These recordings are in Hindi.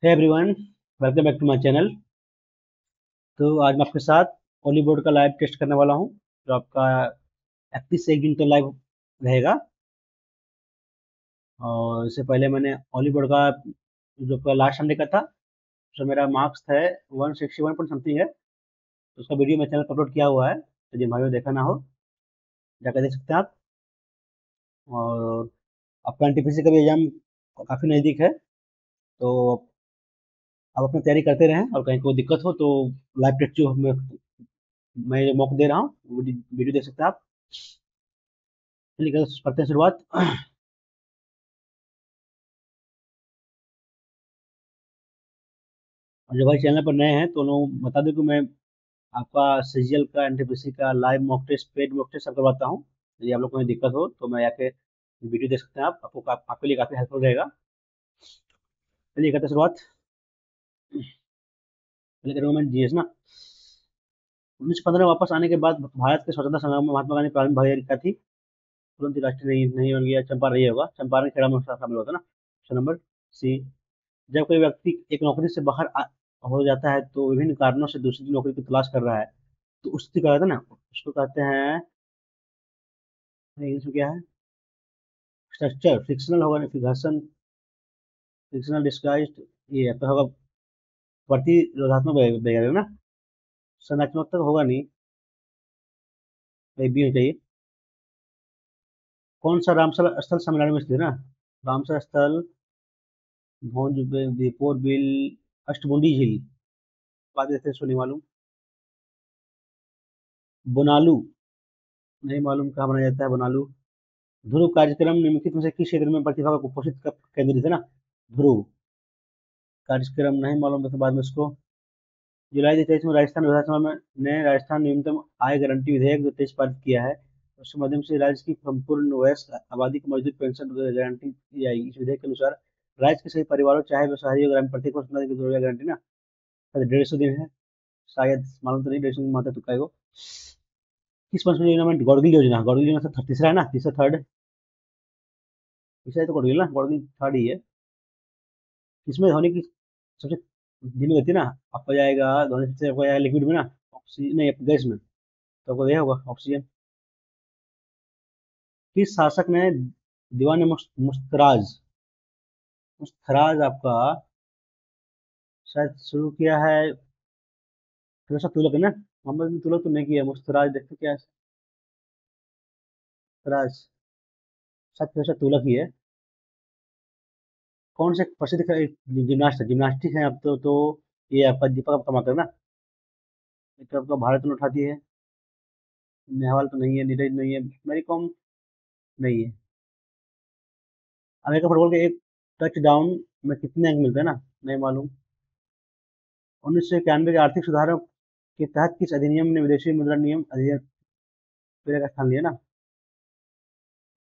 Hey everyone, welcome back to my channel. तो आज मैं आपके साथ ओली बोर्ड का लाइव टेस्ट करने वाला हूं, जो आपका 31 से 1 दिन तो लाइव रहेगा। और इससे पहले मैंने ओली बोर्ड का जो लास्ट संडे का था, जो मेरा मार्क्स है 161 पॉइंट समथिंग है, तो उसका वीडियो मेरे चैनल पर अपलोड किया हुआ है। तो जिन भाइयों देखा ना हो, जाकर देख सकते हैं आप। और आपका एनटीपीसी का भी एग्जाम काफ़ी नज़दीक है, तो आप अपनी तैयारी करते रहें। और कहीं कोई दिक्कत हो तो लाइव टेस्ट जो मैं मौका दे रहा हूँ, वीडियो देख सकते हैं आप। चलिए करते हैं शुरुआत। और जो भाई चैनल पर नए हैं तो लोग बता दें कि मैं आपका सीजीएल का एनटीपीसी का live mock test, paid mock test सब करवाता हूँ। यदि आप लोग को कोई दिक्कत हो तो मैं आके वीडियो देख सकते हैं आप, आपके लिए काफ़ी हेल्पफुल रहेगा। चलिए करते हैं शुरुआत। पहले करूँगा मैं जीएस ना। 1915 में वापस आने के बाद भारत के स्वतंत्रता संग्राम में महात्मा गांधी प्रारंभिक भागीदारी की थी। तुरंत ही राष्ट्रीय नहीं बन गया, चंपारण ये होगा, चंपारण खेड़ा में शामिल होता है ना। Option number C. जब कोई व्यक्ति एक नौकरी से बाहर हो जाता है तो विभिन्न कारणों से दूसरी नौकरी की तलाश कर रहा है, तो उसकी कहते हैं ना, उसको कहते हैं, इंग्लिश में क्या है, स्ट्रक्चर फिक्शनल होगा, फिक्शन, फिक्शनल डिस्गाइज्ड, ये आपका होगा प्रतिरोधात्मक वगैरह ना। संरचनात्मक होगा नहीं, बी होना चाहिए। कौन सा रामसर स्थल तमिलनाडु में स्थित है ना। रामसर स्थल, भोज, दीपोर बिल, अष्टमुंडी झील। बात देते सुनी मालूम। बोनालू, नहीं मालूम कहाँ बनाया जाता है बोनालू। ध्रुव कार्यक्रम निम्नलिखित में से किस क्षेत्र में प्रतिभा को कुपोषित केंद्रित है ना। ध्रुव कार्यक्रम नहीं मालूम, तो बाद में इसको। जुलाई 23 में राजस्थान विधानसभा में ने राजस्थान न्यूनतम आय गारंटी विधेयक 23 पारित किया है। उसके माध्यम से राज्य की संपूर्ण वयस्क आबादी को मजदूर पेंशन गारंटी दी जाएगी। इस विधेयक के अनुसार राज्य के सभी परिवारों, चाहे वे शहरी हो ग्रामीण, प्रत्येक को 17 दिन की जरूरत गारंटी ना। 150 दिन है शायद, मालूम तो नहीं, 150 दिन माता तुका है वो। किस पंचवर्षीय योजना में गौड़गिल योजना, गौड़गिल योजना से तीसरा है ना, तीसरा थर्ड, तीसरा है तो गौड़गिल ना, गौड़गिल थर्ड ही है। इसमें धोनी की सबसे धीमी गति ना, आपका जाएगा धोनी सबसे, आपका जाएगा लिक्विड में ना, ऑक्सीजन नहीं, गैस में, तो आपको यह होगा ऑक्सीजन। किस शासक ने दीवान मुस्तराज, मुस्तराज आपका शायद शुरू किया है, फिरोज शाह तुगलक है ना। मोहम्मद बिन तुगलक तो नहीं किया, मुस्तराज देखते क्या है, मुस्तराज शायद फिरोज शाह तुगलक ही है। कौन से प्रसिद्ध जिम्नास्ट, जिम्नास्टिक है अब तो ये आपका दीपक कमाकर ना। एक तो आपका भारत में उठाती है, नेहवाल तो नहीं है, नीरज नहीं है, मेरी कॉम नहीं है। अमेरिका फुटबॉल के एक टच डाउन में कितने अंक मिलते हैं ना, नहीं मालूम। 1991 के आर्थिक सुधारों के तहत किस अधिनियम ने विदेशी मुद्रा नियम अधिनियम का स्थान लिया ना।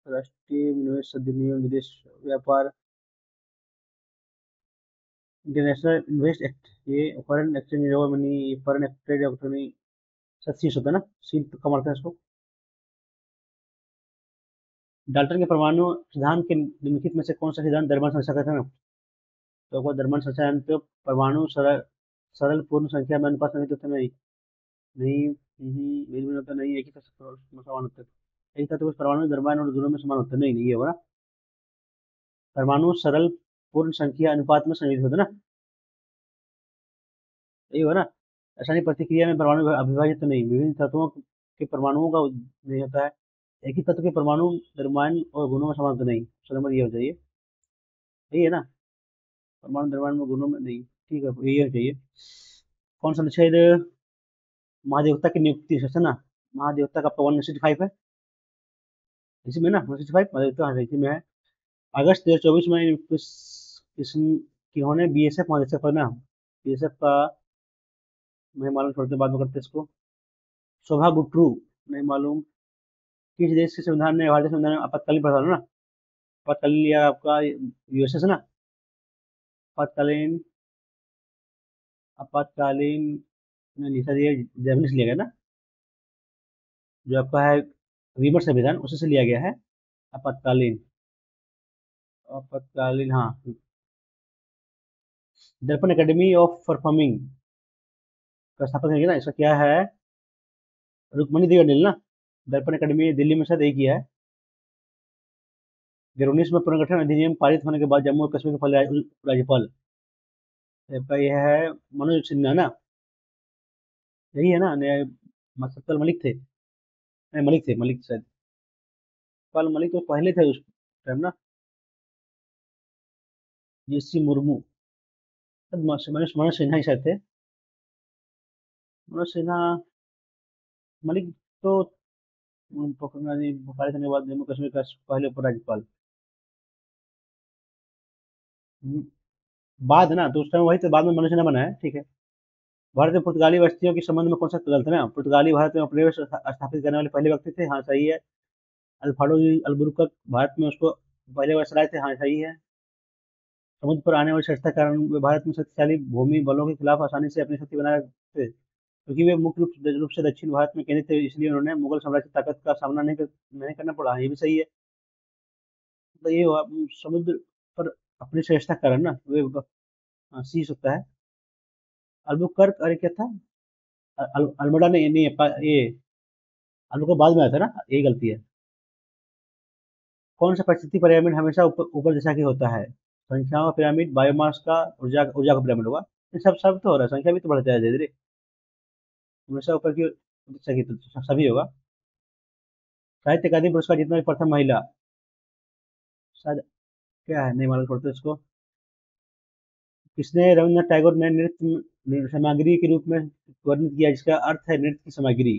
राष्ट्रीय निवेश अधिनियम, विदेश व्यापार, इंटरनेशनल इन्वेस्ट एक्ट, ये foreign exchange money, foreign trade operatory, सब चीज होता है ना, सील का मारते हैं इसको। डाल्टन के परमाणु सिद्धांत के निम्नलिखित में से कौन सा सिद्धांत द्रव्यमान संरचना कहते हैं। तो आपको द्रव्यमान संरचना तो परमाणु सरल सरल पूर्ण संख्या में अनुपात नहीं होते नहीं, नहीं, मेल में होता नहीं, एक ही समान होता है, एक साथ कुछ परमाणु द्रव्यमान और दोनों में समान होता है, नहीं नहीं ये होगा ना। परमाणु सरल पूर्ण संख्या अनुपात में संयोजित होते हैं ना, यही होगा ना। रासायनिक प्रतिक्रिया में परमाणु अविभाजित तो नहीं, विभिन्न तत्वों के परमाणुओं का नहीं होता है। एक ही तत्व के परमाणु द्रव्यमान और गुणों में समान तो नहीं, सो नंबर ये हो जाइए, यही है ना। परमाणु द्रव्यमान में गुणों में नहीं, ठीक है, ये हो चाहिए। कौन सा अनुच्छेद महादेवता की नियुक्ति से ना। महादेवता का 165 है, इसी में ना 165 महादेवता, हाँ इसी में है। अगस्त 2024 में किस किस्म किन्होंने बीएसएफ महानिदेशक पर ना, बीएसएफ का मैं मालूम, छोड़ते बाद में करते इसको। शोभा गुट्टू, नहीं मालूम। किस देश के संविधान ने भारतीय संविधान में आपातकालीन प्रस्ताव ना, आपातकालीन लिया आपका यूएसए से ना। आपातकालीन, आपातकालीन नहीं सर, ये जर्मनी से लिया गया ना, जो आपका है वीमर संविधान, उसी से लिया गया है आपातकालीन। आपातकालीन हाँ। दर्पण एकेडमी ऑफ परफॉर्मिंग का स्थापना करेंगे ना, इसका क्या है? रुक्मणी देवी अनिल ना। दर्पण एकेडमी दिल्ली में शायद एक ही है। 2019 में पुनर्गठन अधिनियम पारित होने के बाद जम्मू और कश्मीर के पहले राज्यपाल का यह है मनोज सिन्हा ना, यही है ना? सत्यपाल मलिक थे, नहीं मलिक थे, मलिक शायद, सत्यपाल मलिक तो पहले थे उस टाइम ना। जीसी मुर्मू, मनोज सिन्हा ही शायद थे। मनोज सिन्हा, मलिक तो पारित होने के बाद जम्मू कश्मीर का पहले उपराज्यपाल। हम्म, बाद ना, तो उस टाइम वही तो, बाद में मनोज सिन्हा बना है, ठीक है। भारत में पुर्तगाली बस्तियों के संबंध में कौन सा गलत है ना? पुर्तगाली भारत में प्रवेश स्थापित करने वाले पहले व्यक्ति थे, हाँ सही है। अल्फाडो अलबुकर्क भारत में उसको पहले वर्ष लाए थे, हाँ सही है। समुद्र पर आने वाली शस्त्र के कारण वे भारत में शक्तिशाली भूमि बलों के खिलाफ आसानी से अपनी स्थिति बनाए रखते थे, क्योंकि वे मुख्य रूप से दक्षिण भारत में केंद्रित थे, इसलिए उन्होंने मुगल साम्राज्य की ताकत का सामना नहीं करना पड़ा। ये भी सही है। तो ये हुआ, समुद्र पर अपनी श्रेष्ठता के कारण ना वे शीश होता है। अल्बुकर्क, अरे क्या था? अल्मोड़ा नहीं, नहीं ये अल्बुकर्क बाद में आया था ना, यही गलती है। कौन सा परिस्थिति पिरामिड हमेशा ऊपर ऊपर दिशा की होता है? संख्याओं का पिरामिड, बायोमास का, ऊर्जा ऊर्जा का पिरामिड होगा। ये सब सब तो हो रहा है, संख्या भी तो बढ़ता है धीरे धीरे। हमेशा ऊपर की दिशा की, तो सभी होगा। साहित्य अकादमी पुरस्कार जीतने वाली प्रथम महिला शायद, क्या है, नहीं मालूम पड़ता इसको। किसने रविन्द्रनाथ टैगोर ने नृत्य सामग्री के रूप में वर्णित किया, जिसका अर्थ है नृत्य की सामग्री?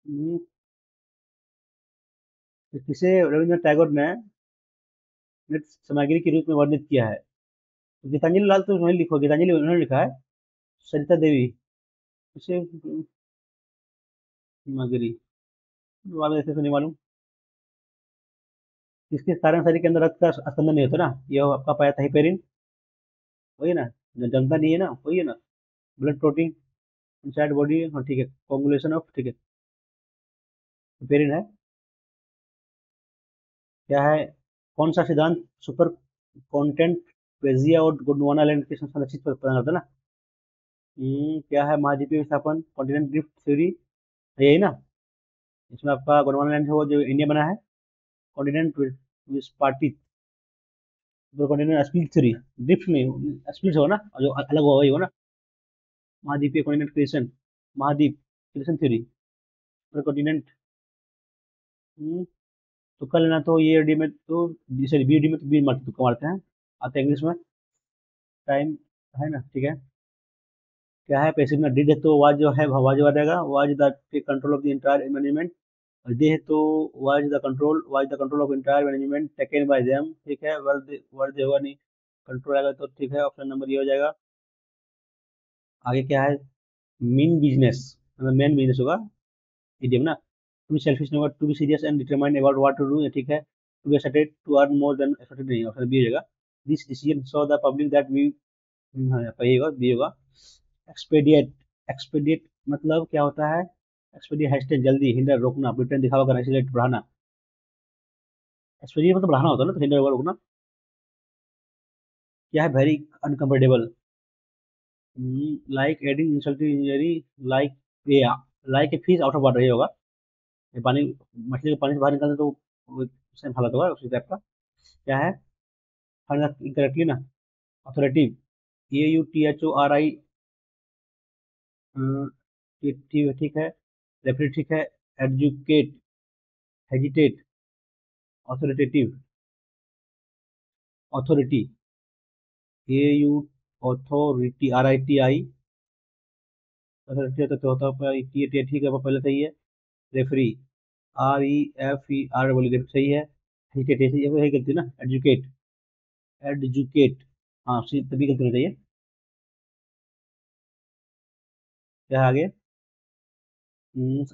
हम्म, तो किसे रविन्द्रनाथ टैगोर ने नृत्य सामग्री के रूप में वर्णित किया है? तो गीतांजलि लाल तो उन्होंने लिखो, गीतांजलि उन्होंने लिखा है। सरिता देवी, किसे सामग्री, वाले ऐसे तो नहीं मालूम। किसके कारण शरीर के अंदर रक्त का स्पंदन नहीं होता ना? ये आपका पाया था हिपेरिन, वही ना? जो जमता नहीं है ना, वही है ना? ब्लड प्रोटीन इनसाइड बॉडी, हाँ ठीक है, कोगुलेशन ऑफ, ठीक है, हिपेरिन है। क्या है? कौन सा सिद्धांत सुपर कॉन्टेंट बेजिया और गोंडवाना लैंड के संरक्षित प्रदान करता है ना? क्या है? महाद्वीपीय विस्थापन, कॉन्टिनेंट ड्रिफ्ट थ्योरी, यही ना? इसमें आपका गोंडवाना लैंड है वो जो इंडिया बना है, कॉन्टिनेंट विस्पाटित, कॉन्टिनेंट स्प्लिट थ्योरी, ड्रिफ्ट नहीं, स्प्लिट होगा ना, और जो अलग होगा वही होगा ना। महाद्वीपीय कॉन्टिनेंट क्रिएशन, महाद्वीप क्रिएशन थ्योरी, कॉन्टिनेंट। तुक्का लेना तो ये डी में तो, सॉरी बी डी में तो बी मारते, तुक्का मारते हैं, आते हैं इंग्लिश में। टाइम है ना, ठीक है। क्या है? पैसिव ना, डिड है तो वाज जो है वाज हो जाएगा, was the control of the entire management. They है तो was the control of entire management taken by them, ठीक है। वर दे होगा नहीं, कंट्रोल आएगा तो ठीक है, ऑप्शन नंबर ये हो जाएगा। आगे क्या है? मीन बिजनेस, मतलब मेन बिजनेस होगा, इडियम ना। टू बी सेल्फिश होगा, to be serious and determined about what to do, ठीक है। To be excited, to earn more than expected, नहीं, ऑप्शन बी हो जाएगा। This decision so the public that we, हाँ ये होगा, बी होगा। एक्सपेडिएट, एक्सपेडिएट मतलब क्या होता है? एक्सपेडिएट हैस्टेड, जल्दी, हिंडर रोकना, ब्रिटेन दिखावा करना, एक्सीलेट बढ़ाना। एक्सपेडिएट मतलब बढ़ाना होता है ना, तो हिंडर होगा रोकना। क्या है? Very uncomfortable, like adding insult to injury, like, ये like a fish out of water, ये होगा। ये पानी, मछली को पानी से बाहर निकालते तो वो सेम हालत होगा उसी टाइप का। क्या है? इनकरेक्टली ना। अथॉरिटिव, AUTHORI, ठीक ठीक है। रेफरी ठीक है। Adjudicate, hesitate, authoritative, authority, AU, authority, RITI, authority तो होता है, ठीक है, पहले सही है। रेफरी, REFER बोली, सही है। हेजिटेट, ये वही गलती ना, एडजुकेट, एडजुकेट, हाँ तभी गलती होनी चाहिए। क्या है आगे?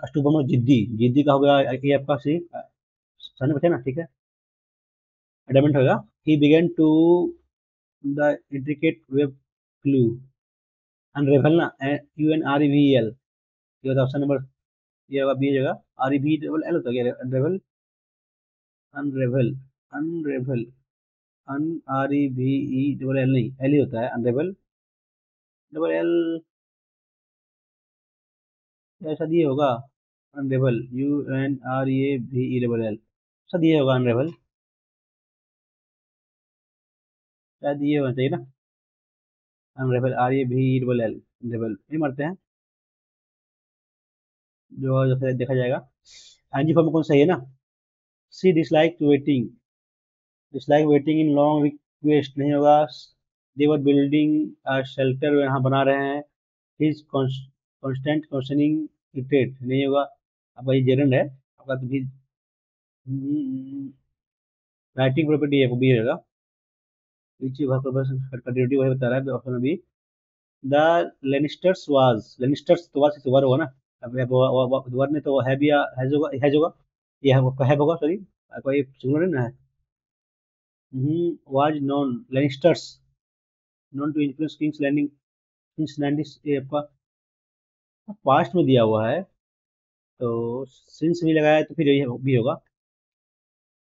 अष्टुपम जिद्दी, जिद्दी का हो गया ये आपका सी, सन बचे ना, ठीक है। एडमेंट होगा। He began to the intricate web clue, unravel ना, UNREVEL, ये होता ऑप्शन नंबर, ये होगा बी जगह। REVEL होता है, अनरेवल, अनरेवल, अनरेवल, अन आर ई भी ई डबल एल नहीं, एल ही होता है अनरेबल, डबल एल शायद ये होगा honourable, you N R A भी ई डबल एल, शायद ये होगा अनरेबल, शायद ये होना चाहिए ना, अनरेबल आर ए भी ई डबल एल, अनरेबल ये मारते हैं, जो जैसे देखा जाएगा। एनजी फॉर्म में कौन सही है ना, C dislike waiting, dislike waiting in long request नहीं होगा, देवर बिल्डिंग शेल्टर यहाँ बना रहे हैं, हिज कांस्टेंट क्वेश्चनिंग इरिटेट नहीं होगा, आपका ये जेरंड है आपका, तो भी राइटिंग प्रॉपर्टी है वो भी रहेगा, पीछे कंटिन्यूटी वही बता रहा है ऑप्शन में भी। द लेनिस्टर्स वाज, लेनिस्टर्स तो वाज से वर होगा ना, अब वर ने तो है भी, हैज होगा, ये है होगा, सॉरी कोई सिंगुलर नहीं ना है, was known Lannisters, known to influence King's Landing, King's Landing ये आपका पास्ट में दिया हुआ है, तो सिंस भी लगाया तो फिर यही भी होगा।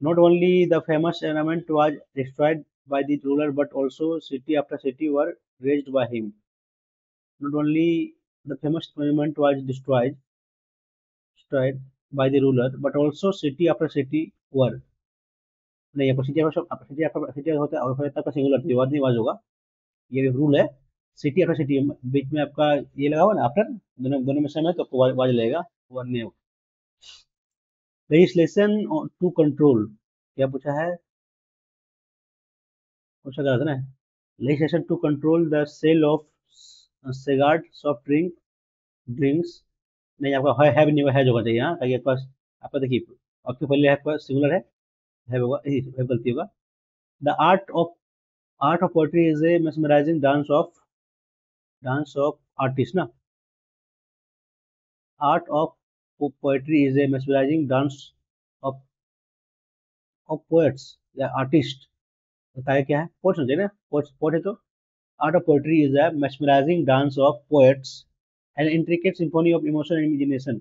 Not only the famous ornament was destroyed by the ruler, but also city after city were razed by him. Not only the famous monument was destroyed by the ruler, but also city after city were, नहीं आपको सिटी होता है आपका सिंगुलर विवाद नहीं वाज होगा, ये रूल है, सिटी आफ्टर सिटी बीच में आपका ये लगा हुआ ना आफ्टर, दोनों दोनों में सेम है तो आपको वाज लगेगा, वन नहीं होगा। लेजिस्लेशन टू कंट्रोल, क्या पूछा है, पूछा गया था ना, legislation to control the sale of cigarette, soft drinks, नहीं आपका है भी नहीं होगा, है जो होना चाहिए, हाँ ताकि आपका, आपका देखिए आपके पहले आपका सिंगुलर है होगा, है गलती होगा। The art of poetry is a mesmerising dance of artist ना, art of poetry is a mesmerising dance of of poets या आर्टिस्ट, बताया क्या है, पोएट्स समझे ना, पोएट है तो art of poetry is a mesmerizing dance of poets, an intricate symphony of emotion and imagination.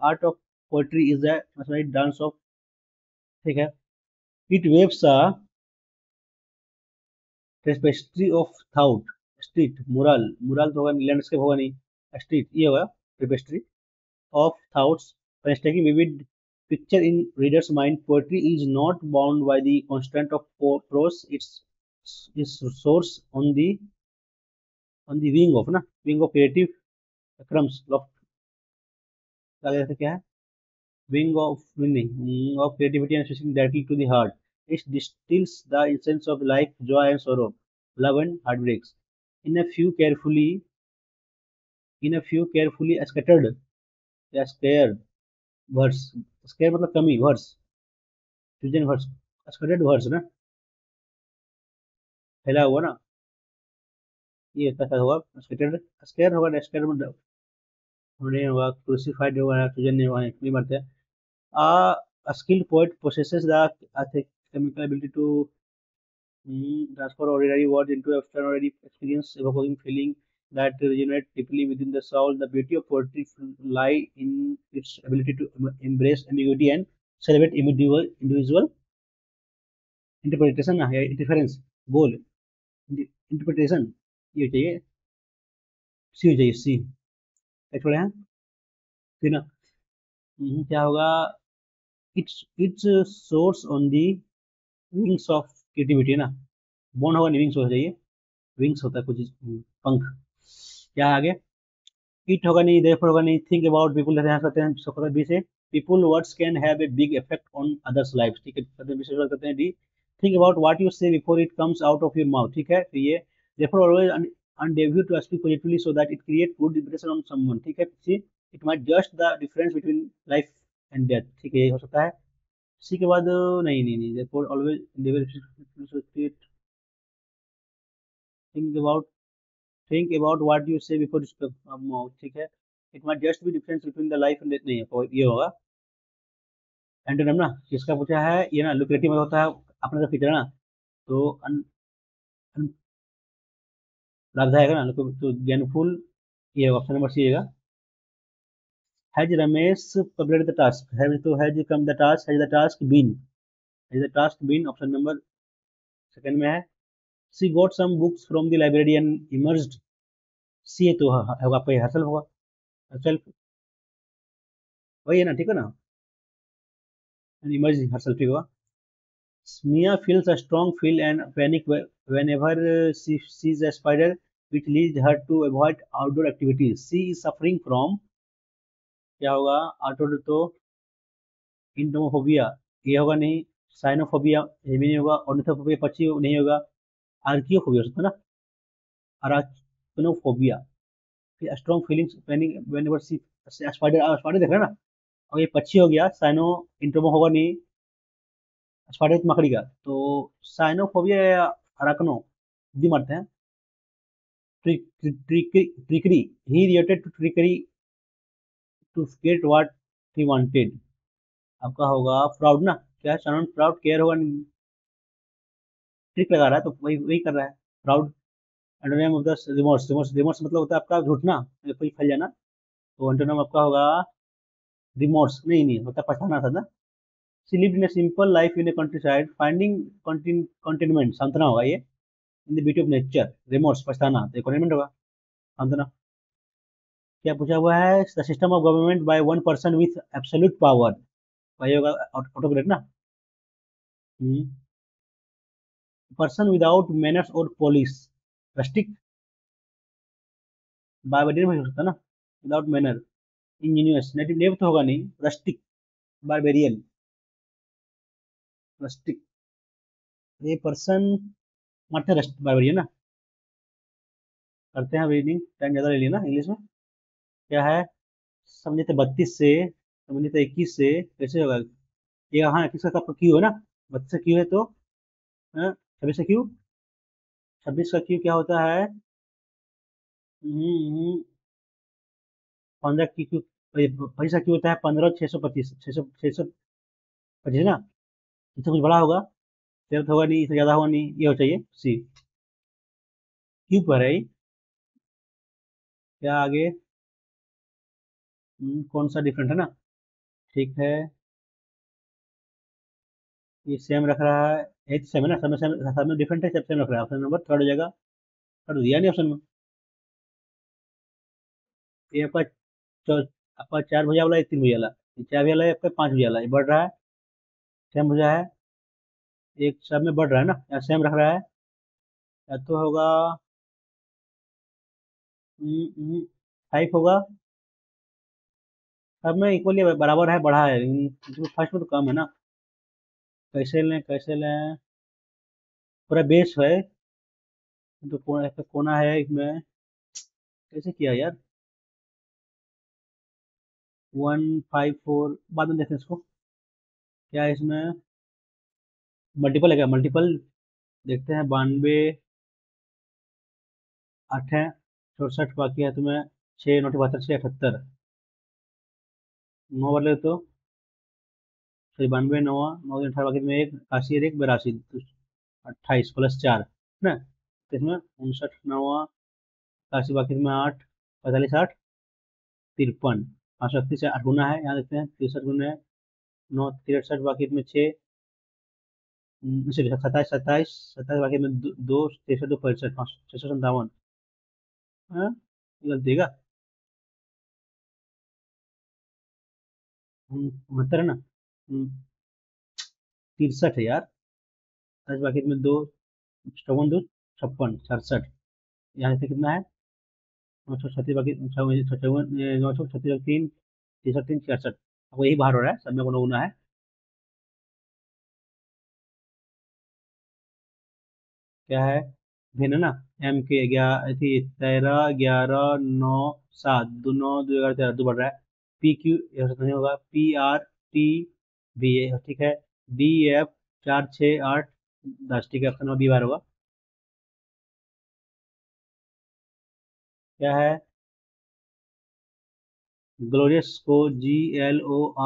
Art of poetry is a mesmerizing dance of, ठीक है, it waves a tapestry of thought, street mural तो होगा नहीं, लैंडस्केप होगा नहीं, स्ट्रीट ये होगा tapestry of thoughts, painstaking vivid picture in reader's mind. Poetry is not bound by the constraint of prose, its source on the wing of creative crumbs, क्या है, wing of creativity and speaking directly to the heart. It distills the essence of life, joy and sorrow, love and heartbreaks. In a few carefully, scattered या scared words. Scare मतलब कमी, words, chosen words, scattered words ना, फैला हुआ ना, ये कैसा होगा, scattered, scare होगा, scare मतलब होने होगा, crucified होगा, chosen नहीं होगा, नहीं मरते हैं। A skilled poet possesses the chemical ability to transfer ordinary words into extraordinary experience, evoking feeling that resonate deeply within the soul. The beauty of poetry lie in its ability to embrace ambiguity and celebrate individual interpretation या interference, बोल interpretation, ये चाहिए, सी चाहिए, सी छोड़े हैं फिर ना, क्या होगा, it's source on the wings of creativity ना, बॉन्ड होगा नहीं, विंग्स होना चाहिए, विंग्स होता है कुछ पंख, क्या आगे, इट होगा नहीं, देयरफॉर होगा नहीं, थिंक अबाउट पीपल यहाँ करते हैं, सो बी से people words can have a big effect on others life, ठीक है, करते हैं D, think about what you say before it comes out of your mouth, ठीक है, तो ये therefore always endeavor to speak positively so that it create good impression on someone, ठीक है, see it might just the difference between life and death, ठीक है, ये हो सकता है। सी के बाद नहीं नहीं नहीं, therefore always endeavor to create, think about think about what you say before you speak mouth, ठीक है, it might just be difference between the life and death, नहीं है तो ये होगा एंटोनिम ना, किसका पूछा है ये ना, लुक्रेटिव में होता है अपना जो फीचर है ना, तो लाभदायक है ना, तो ज्ञानफुल, ये ऑप्शन नंबर सी है। Has Ramesh complete the task, has तो has come the task, has the task been, has the task been, option number second में है she got some books from the library and emerged. C है तो होगा आपका हर्सल होगा, हर्सल वही है ना, ठीक है ना, इमर्ज हर्सल ठीक होगा। Mia feels a strong fear and panic whenever she sees a spider, which leads her to avoid outdoor activities. She is suffering from क्या होगा, आउटडोर तो इंटोमोफोबिया, ये होगा नहीं, साइनोफोबिया ये भी नहीं होगा, ऑर्निथोफोबिया पक्षी नहीं होगा, आर्कियोफोबिया हो सकता है ना, अराक्नोफोबिया, फिर स्ट्रॉन्ग फीलिंग्स पैनिक व्हेनेवर सी स्पाइडर, स्पाइडर देख रहे हैं ना, और ये पक्षी हो गया, साइनो इंटोमो होगा नहीं, स्पाइडर मकड़ी का, तो साइनोफोबिया या अराक्नो भी मरते हैं। Trickery, he reacted to trickery to get what he wanted. आपका होगा प्राउड ना, क्या सनन प्राउड केयर होगा, ट्रिक लगा रहा है तो वही वही कर रहा है, proud. Antonym of the remorse, remorse remorse मतलब होता है आपका झूठना, कोई फैल जाना, तो एंटोनिम आपका होगा रिमोर्स, नहीं नहीं होता पछताना था ना। She lived in a simple life in a countryside finding contentment, सांत्वना होगा ये, in the beauty of nature, remorse पछताना तो कंटेनमेंट होगा, सांत्वना। क्या पूछा हुआ है, the system of government by one person with absolute power, वही होगा ऑटोक्रेट ना। पर्सन विदाउट मैनर्स और पॉलिस, रस्टिक, बारबेरियन हो सकता है ना, without manner, ingenious, native naive तो होगा नहीं, रस्टिक, बारबेरियन, रस्टिक, ये पर्सन मरते हैं, रस्ट बारबेरियन ना। करते हैं रीडिंग, टाइम ज़्यादा ले लिया ना इंग्लिश में। क्या है, समझे थे 32 से, समझे थे 21 से, कैसे होगा ये, हाँ 21 का आपका क्यू है ना, 32 से क्यू है तो 26 से क्यू, 26 का क्यू क्या होता है, 15 की क्यू, 25 का क्यू होता है 15, 625, 625 ना, इससे कुछ बड़ा होगा, तेरह तो होगा नहीं, इससे ज़्यादा होगा नहीं, ये हो चाहिए सी, क्यू पर है क्या आगे, कौन सा डिफरेंट है ना, ठीक है, ये सेम रख रहा है, एक सेम है ना, सब में डिफरेंट है, सब सेम रख रहा है, ऑप्शन नंबर थर्ड हो जाएगा, थर्ड दिया नहीं ऑप्शन में। ये आपका आपका 4 भुजा वाला, 3 भुजा वाला, ये 4 भुजा वाला है, आपका 5 भुजा वाला, ये बढ़ रहा है, सेम भुजा है, एक सब में बढ़ रहा है ना, या सेम रख रहा है, या तो होगा 5 होगा, सब में इक्वली बराबर है, बढ़ा है, फर्स्ट में तो कम है ना, कैसे लें कैसे लें, पूरा बेस है, तो कोना कोना है इसमें, कैसे किया यार, 154, बाद में देखते हैं इसको, क्या है इसमें, मल्टीपल है क्या, मल्टीपल देखते हैं, 92 8 है, 64 बाकी है तुम्हें, 6 नौ 72, 6 78, 9 वाले तो सॉरी 92 9 9 18 बाकी में, एक 81 एक 82, तो 28 प्लस 4 ना, तो इसमें 59 9 81 बाकी में 8 45 8 53, 531 से 8 गुना है, यहाँ देखते हैं 63 गुना है, 9 63 बाकी में 6, 27 27 27 बाकी में 2 63 2 65 657, हाँ ये गलती है, 69 है ना, 63 है यार, 27 बाकी में 2 54 2 56 67, यहाँ से कितना है, 936 बाकी 56 936 3 63 3 66, आपको यही बाहर हो रहा है, सब में गुना गुना है, क्या है, भिन्न ना, एम के 11 थी 13 11 9 7 दो 9 2 11 13 दो बढ़ रहा है, पी क्यू ये नहीं होगा, पी आर टी भी ये ठीक है, डी एफ 4 6 8 10 ठीक है, ऑप्शन में बी बार होगा। क्या है, ग्लोरियस को GLORIES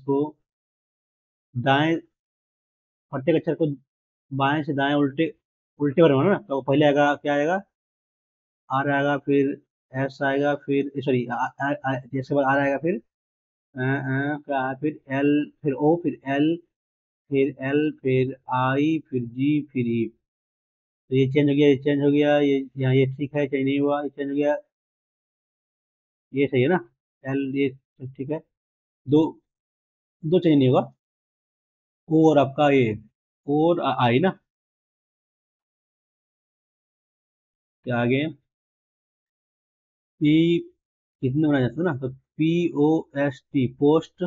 को दाएं, प्रत्येक अक्षर को बाएं से दाएं उल्टे उल्टे बार ना, तो पहले आएगा क्या आएगा, आर आएगा, फिर एस आएगा, फिर सॉरी जैसे बाद आर आएगा, फिर क्या है, फिर एल, फिर ओ, फिर एल, फिर एल, फिर आई, फिर जी, फिर ई। तो ये चेंज हो गया, ये चेंज हो गया, ये यहाँ ये ठीक है, चेंज नहीं हुआ, ये चेंज हो गया, ये सही है ना। एल ये ठीक है। दो दो चेंज नहीं होगा। ओ और आपका ये और आई ना। क्या आगे पी कितने बनाया जाता है ना, तो POST पोस्ट,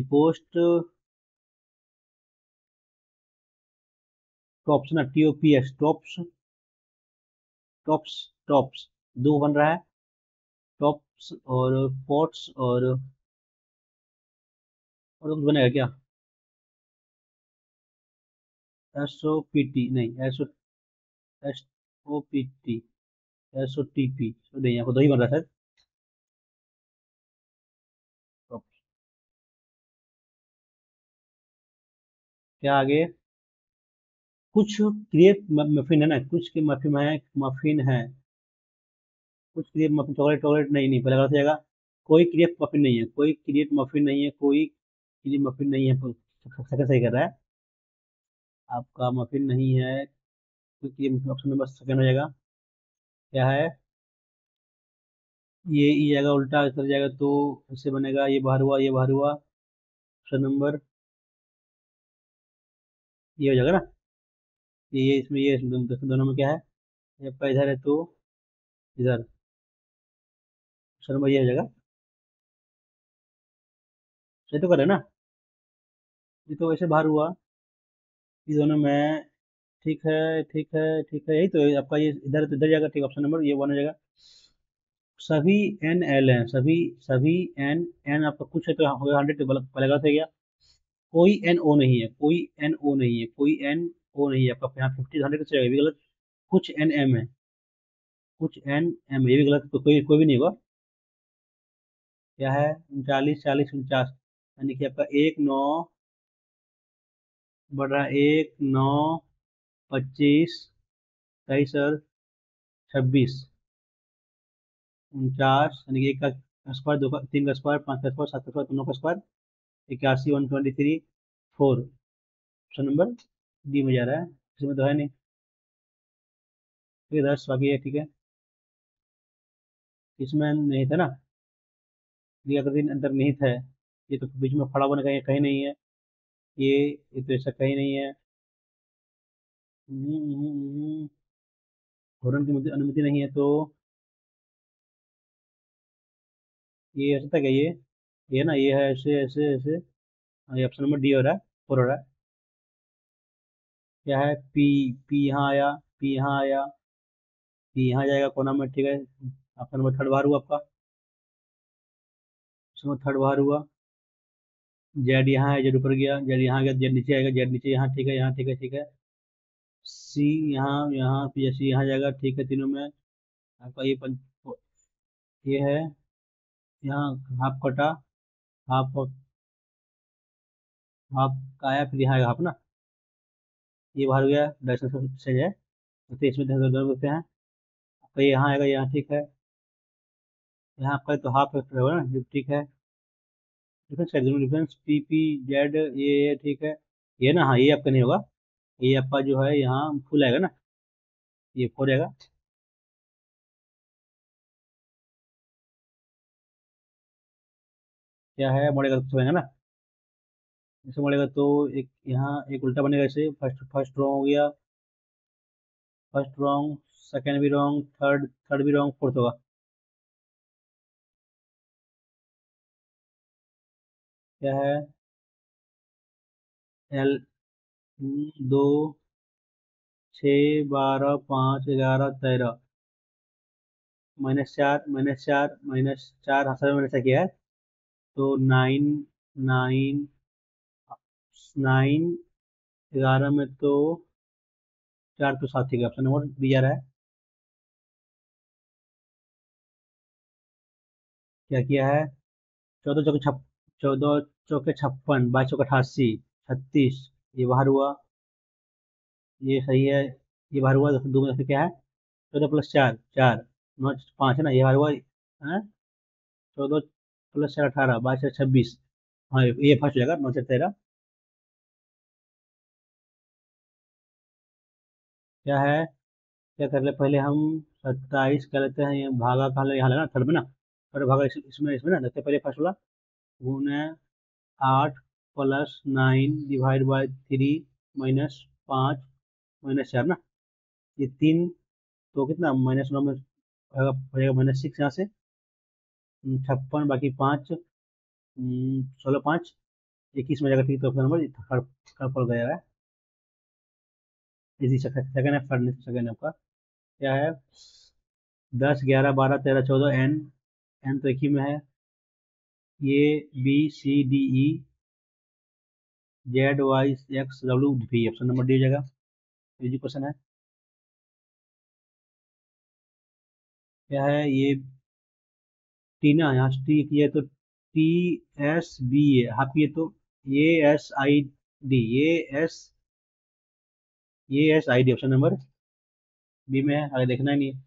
पोस्ट टॉप्स ना, TOPS टॉप्स, टॉप्स टॉप्स दो बन रहा है। टॉप्स और पोट्स और कुछ बनेगा क्या? SOPT नहीं, SOPT, SOTP नहीं, यहाँ को दो ही बन रहा है शायद। क्या आगे? कुछ क्रिएट मफिन है ना, कुछ के मफिन है, मफिन है, कुछ क्रिएट मफिन, चॉकलेट चॉकलेट नहीं, नहीं पहले गलत हो जाएगा। कोई क्रिएट मफिन नहीं है, कोई क्रिएट मफिन नहीं है, कोई क्रिएट मफिन नहीं है, सेकंड सही कर रहा है। आपका मफिन नहीं है, क्योंकि ऑप्शन नंबर सेकंड हो जाएगा। क्या है? ये ई जाएगा, उल्टा कर जाएगा तो इससे बनेगा, ये बाहर हुआ, ये बाहर हुआ। ऑप्शन नंबर ये हो जाएगा ना। ये इसमें दोनों में क्या है? ये आपका इधर है तो इधर, ऑप्शन नंबर ये हो जाएगा। सही तो कर रहे हैं ना? ये तो वैसे बाहर हुआ, ये दोनों में। ठीक है, ठीक है, ठीक है, यही तो है आपका, ये इधर तो इधर जाएगा, ठीक, ऑप्शन नंबर ये वन हो जाएगा। सभी NL हैं, सभी सभी एन एन आपका कुछ है तो हो गया 100, पहले गलत है गया। कोई NO नहीं है, कोई NO नहीं है, कोई NO नहीं है आपका, यहाँ 50 100 से भी गलत। कुछ NM है, कुछ NM, ये भी गलत, कोई कोई भी नहीं होगा। क्या है? 39 40 49, यानी कि आपका 1 9 बटा 1 9 25 23 और 26, 49, यानी कि एक का स्क्वायर, दो का, तीन का स्क्वायर, पाँच का स्क्वायर, सात का स्क्वायर, नौ का स्क्वायर, 81 123 4। ऑप्शन नंबर डी में जा रहा है, इसमें तो है नहीं। ठीक है 10 बाकी है, ठीक है। इसमें नहीं था ना, ये आकृति अंतर्निहित है। ये तो बीच में खड़ा होने कहीं कहीं नहीं है। ये तो ऐसा कहीं नहीं है। घूर्णन की अनुमति नहीं है तो ये ऐसा था क्या? ये ना, ये है ऐसे ऐसे ऐसे। हाँ, ये ऑप्शन नंबर डी हो रहा है, फोर हो रहा है। क्या है? पी, पी यहाँ आया, पी यहाँ आया, पी यहाँ जाएगा कोना में, ठीक है। आपका नंबर थर्ड बार हुआ आपका, उसमें थर्ड बार हुआ। जेड यहाँ है, जेड ऊपर गया, जेड यहाँ गया, जेड नीचे आएगा, जेड नीचे यहाँ, ठीक है, यहाँ ठीक है, ठीक है। सी यहाँ यहाँ फिर सी यहाँ जाएगा, ठीक है, तीनों में। आपका ये है, यहाँ हाफ कटा, हाफ, हाफ का आया, फिर यहाँ आएगा हाफ ना। ये बाहर हो गया, डायरेक्शन सही है, तो इसमें दोनों बोलते हैं। आपका ये यहाँ आएगा, यहाँ ठीक है। यहाँ आपका तो हाफ होगा ना, ये ठीक है। डिफरेंस डिफरेंस PP Z, ये ठीक है। ये ना, हाँ ये आपका नहीं होगा। ये आपका जो है यहाँ फुल आएगा ना, ये फोर आएगा। क्या है? मोड़ेगा तो बनेगा ना, जैसे मोड़ेगा तो एक यहाँ एक उल्टा बनेगा, ऐसे फर्स्ट फर्स्ट रॉन्ग हो गया, फर्स्ट रॉन्ग, सेकंड भी रॉन्ग, थर्ड थर्ड भी रॉन्ग, फोर्थ होगा। क्या है? L 2 6 12 5 11 13, -4 -4 -4, हाँ सर मैंने ऐसा किया है। तो 9 9 9 11 में तो 4 तो साथ ही, ऑप्शन नंबर दिया रहा है। क्या किया है? 14 चौके 56, 14 चौके 56, 22 चौके 88, 36, ये बाहर हुआ, ये सही है। ये बाहर हुआ, दो में से क्या है? 14 + 4 4, 9 5 है ना, ये बाहर हुआ है। 14 + 4 18, 22 26, हाँ ये फर्स्ट हो जाएगा 9×13 क्या है। क्या कर ले पहले हम 27 कर लेते हैं, ये भागा कहाँ ले यहाँ लेना थर्ड में ना, थर्ड भागा इसमें ना देखते पहले फर्स्ट वाला गुना 8 + 9 डिवाइड बाय 3 -5 -4 ना, ये 3 तो कितना -9 में हो जाएगा -6 यहाँ से 56 बाकी 5 16 5 21 में जाएगा, ठीक तो अपना नंबर थर्ड पड़ गया है। इसी सेकंड है फर्नेस सेकंड आपका क्या है 10 11 12 13 14 एन तो एक ही में है, A B C D E Z Y X W भी ऑप्शन नंबर डी हो जाएगा। इजी क्वेश्चन है क्या है ये टी ना, यहाँ टी की है तो टी एस बी ए आपकी है तो A S I D A S I D option number B में है, आगे देखना ही नहीं है।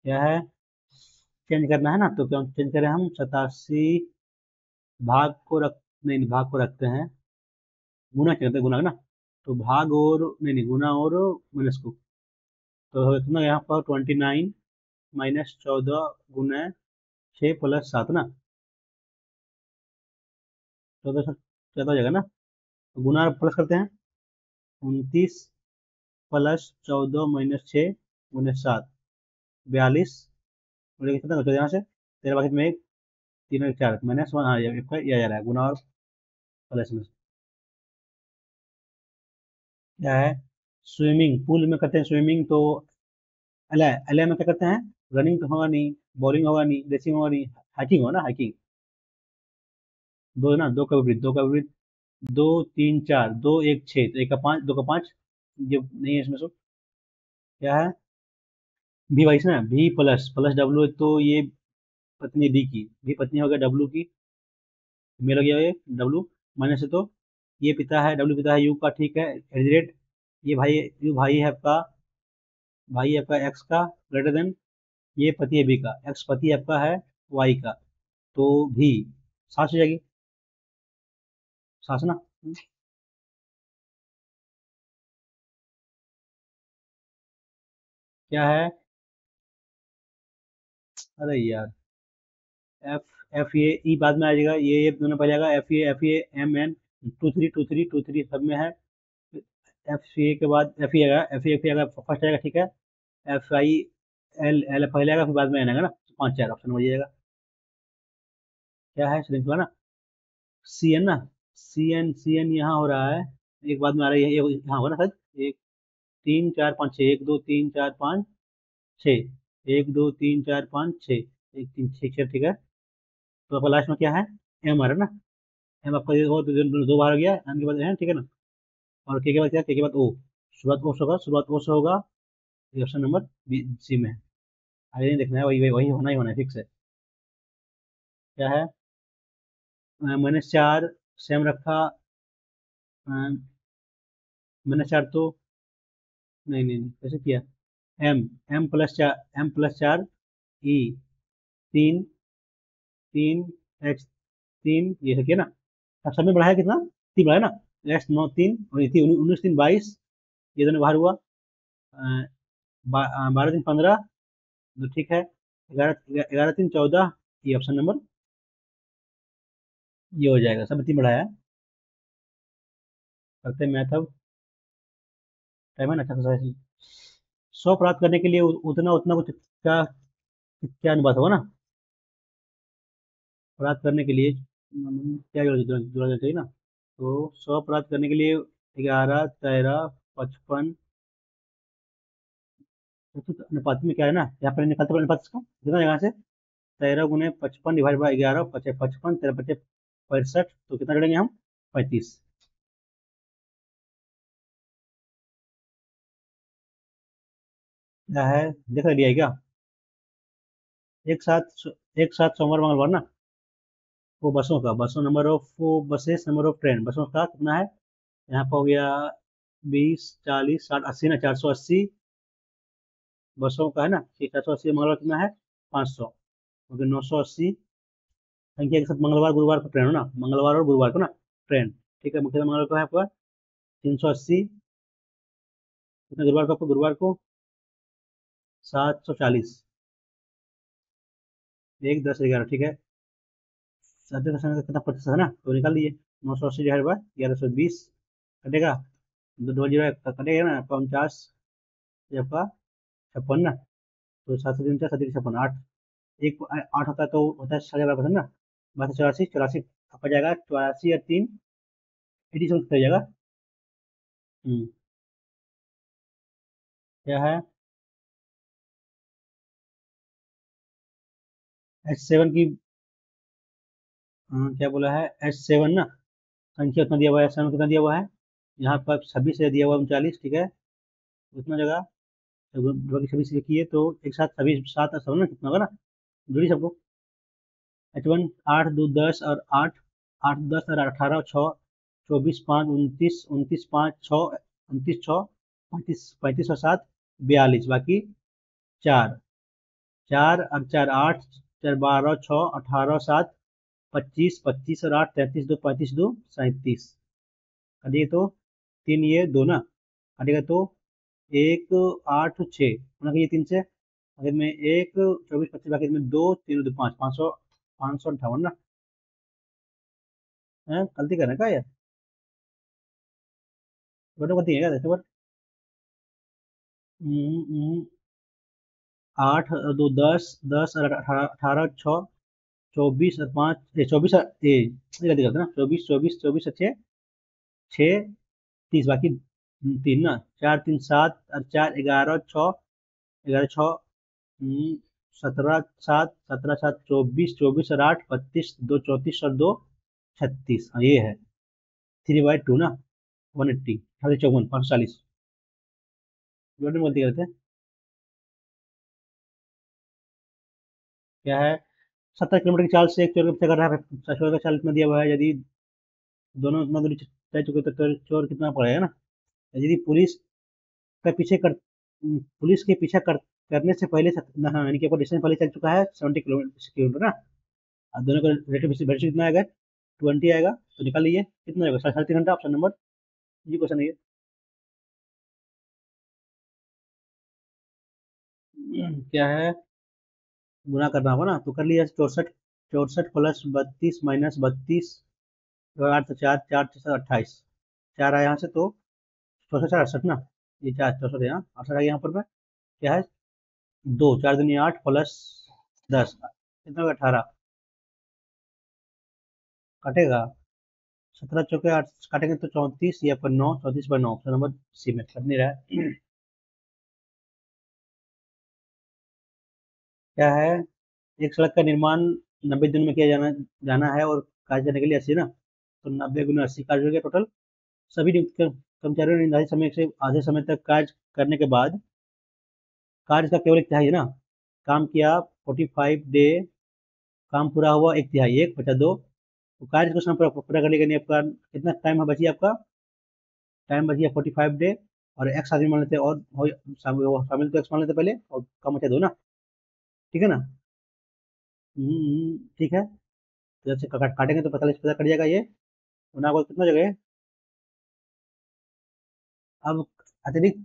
क्या है चेंज करना है ना, तो क्यों चेंज करें हम 87 भाग को रख नहीं नहीं भाग को रखते हैं, गुना करते हैं गुना ना, तो भाग और नहीं नहीं गुना और माइनस को, तो इतना यहाँ पर 29 -14 गुना 6 + 7 ना, 14 हो जाएगा ना, तो गुना प्लस करते हैं 29 + 14 - 6 × 7 42 और कितना बचा यहाँ से 13 बाकी में एक 3 और 4 -1 हाँ ये आ जा रहा है गुना और प्लस में। क्या है स्विमिंग पूल में करते हैं स्विमिंग तो अला अला में क्या करते हैं, रनिंग तो होगा नहीं, बॉलिंग होगा नहीं, रेसिंग होगा नहीं, हाइकिंग होगा ना हाइकिंग, दो ना दो का विपरीत 2 3 4 2 1 6 तो 1 का 5 2 का 5 ये नहीं है इसमें से क्या है भी वाइस ना भी प्लस प्लस डब्ल्यू है तो ये पत्नी डी की भी पत्नी हो गया डब्ल्यू की, मेल हो गया ये डब्ल्यू माइनस है तो ये पिता है डब्ल्यू पिता है यू का, ठीक है एग्रेट ये भाई यू भाई है आपका एक्स का ग्रेटर देन ये पति है बी का, एक्स पति आपका है वाई का, तो भी सास हो जाएगी सास ना। क्या है अरे यार एफ एफ ये बाद में आ जाएगा, ये दोनों पहले आएगा एफ ए एम एन 2 3 2 3 2 3 सब में है, एफ ए के बाद एफ ए आएगा फर्स्ट आएगा ठीक है, एफ आई एल एल पहले आएगा फिर बाद में एन आएगा ना, 5 4 ऑप्शन हो जाएगा। क्या है श्रृंखला ना सी एन ना सी एन यहाँ हो रहा है, एक बाद में आ रहा है यहाँ होगा ना सर, एक 3 4 5 6 1 2 3 4 5 6 1 2 3 4 5 6 1 3 6 6 ठीक है, तो आपका लास्ट में क्या है एम आ रहा है ना, एम आपका ये दो बार हो गया एम के बाद है ठीक है ना, और के बाद क्या के बाद ओ शुरुआत ओ से होगा, ये ऑप्शन नंबर बी सी में है, आगे नहीं देखना है वही वही वही होना ही होना है फिक्स है। क्या है मैंने 4 सेम रखा मैंने 4 तो नहीं नहीं नहीं कैसे किया एम एम + 4 ई 3 3 एच 3 ये है किया ना, अब सब में बढ़ाया कितना 3 बढ़ाया ना एक्स 9 3 और ये 19 3 22 ये दोनों बाहर हुआ 12 3 15 तो ठीक है 11 11 3 14 ये ऑप्शन नंबर ये हो जाएगा, सब 3 बढ़ाया करते हैं मैथ अब टाइम है ना अच्छा खासा 100 प्राप्त करने के लिए उतना उतना कुछ क्या क्या अनुपात होगा ना, प्राप्त करने के लिए क्या जोड़ा चाहिए ना, तो 100 प्राप्त करने के लिए 11 13 55 तो अनुपात में क्या है ना, यहाँ पर निकालते अनुपात इसका कितना यहाँ से 13 × 55 डिवाइड बाई 11 55 55 13 65 तो कितना जोड़ेंगे हम 35। क्या है देख लिया है क्या एक साथ सोमवार मंगलवार ना, वो बसों का बसों number of buses number of train बसों का कितना है, यहाँ पर हो गया 20 40 60 80 ना 480 बसों का है ना, 480 मंगलवार कितना है 500 हो गया 980 संख्या के साथ मंगलवार गुरुवार को ट्रेन हो ना, मंगलवार और गुरुवार को ना ट्रेन। ठीक है, मुख्यतः मंगलवार को है आपका 380, कितना गुरुवार को, आपको गुरुवार को 740, 1 10 11, ठीक है। साथ का समय कितना प्रतिशत है ना, तो निकाल लीजिए। 980 डिवाइड बाय 1120 कटेगा, दो जीरो कटेगा ना आपका 49, ये आपका 56 ना, तो 7 3 4 7 छप्पन 8, एक 8 होता है तो होता है 7,500 ना, 12 84 84 आपका जाएगा 84 या 3 87 कर जाएगा। हम्म, क्या है H7 की, क्या बोला है H7 ना, संख्या उतना दिया हुआ है, H7 कितना दिया हुआ है, यहाँ पर 26 है दिया हुआ है 39, ठीक है, उतना जगह तो बाकी 26 लिखिए तो एक साथ 27 7 ना कितना होगा ना, जोड़ी सबको। H1 8 2 10 और 8, 8 10 और 18 6, 24 5 29, 29 5 6, 29 6 35, 35 और 7 42, बाकी 4, 4 और 4 8, 4 12 6 18 7 25, 25 और 8 33 2 35 2 37, कटिए तो 3 ये 2 ना, कटेगा तो 1 8 6 होना चाहिए 3 से, अगर में 1 24 25 बाकी में 2 3 2 5 500, 558 ना है, गलती कर रहे हैं क्या यार, बटन गलती है क्या देखते पर। 8 2 10 10 और 18 18 6 24 और 5 24 ये गलती करते ना, 24 24 24 अच्छे 6 30 बाकी 3 ना, 4 3 7 और 4 11 6, 11 6 17 7 17 7 24 24 और 8 32 2 34 और 2 36, हाँ ये है 3/2 ना, 180 54 540, जोड़ने में गलती करते हैं। क्या है 70 किलोमीटर की चाल से एक चोर का पीछा कर रहा है, चोर का चाल इतना दिया हुआ है, यदि दोनों उतना दूरी तय चुके तो चोर कितना पड़ेगा ना, यदि का पीछे कर पुलिस के पीछा करने से पहले हाँ, यानी कि आपका डिस्टेंस पहले चल चुका है 70 किलोमीटर ना, अब दोनों का रेट वेलोसिटी कितना आएगा, 20 आएगा, तो निकाल लीजिए कितना आएगा, 3.5 घंटा, ऑप्शन नंबर जी क्वेश्चन है ये। क्या है, गुना करना होगा ना, तो कर लिया 64, 64 प्लस 32 माइनस 32 और 8 तो 4 4 28, 4 आया यहाँ से तो 64 68 ना, ये 4 64 यहाँ 68 आ गया यहाँ पर में, क्या है 2 4 दूनी 8 प्लस 10 कितना होगा 18, कटेगा 17 चौके 8 काटेंगे तो 34 या पर 9, 34/9, ऑप्शन नंबर सी में कट नहीं रहा है। क्या है, एक सड़क का निर्माण 90 दिन में किया जाना जाना है और कार्य करने के लिए 80 ना, तो 90 × 80 कार्य हो गया टोटल, सभी नियुक्त कर्मचारियों ने निर्धारित समय से आधे समय तक कार्य करने के बाद कार्य का केवल एक तिहाई है ना, काम किया 45 डे, काम पूरा हुआ एक तिहाई, एक बचा दो, तो कार्य को समय पूरा करने के लिए आपका कितना टाइम बची, आपका टाइम बच गया 45 डे, और एक्स आदमी मान लेते हैं और शामिल तो एक्स मान लेते हैं पहले, और कम बचा दो ना, ठीक है ना। ठीक है, तो जब से काटेंगे तो 45 पता कट जाएगा ये, गुना को कितना जगह है, अब अतिरिक्त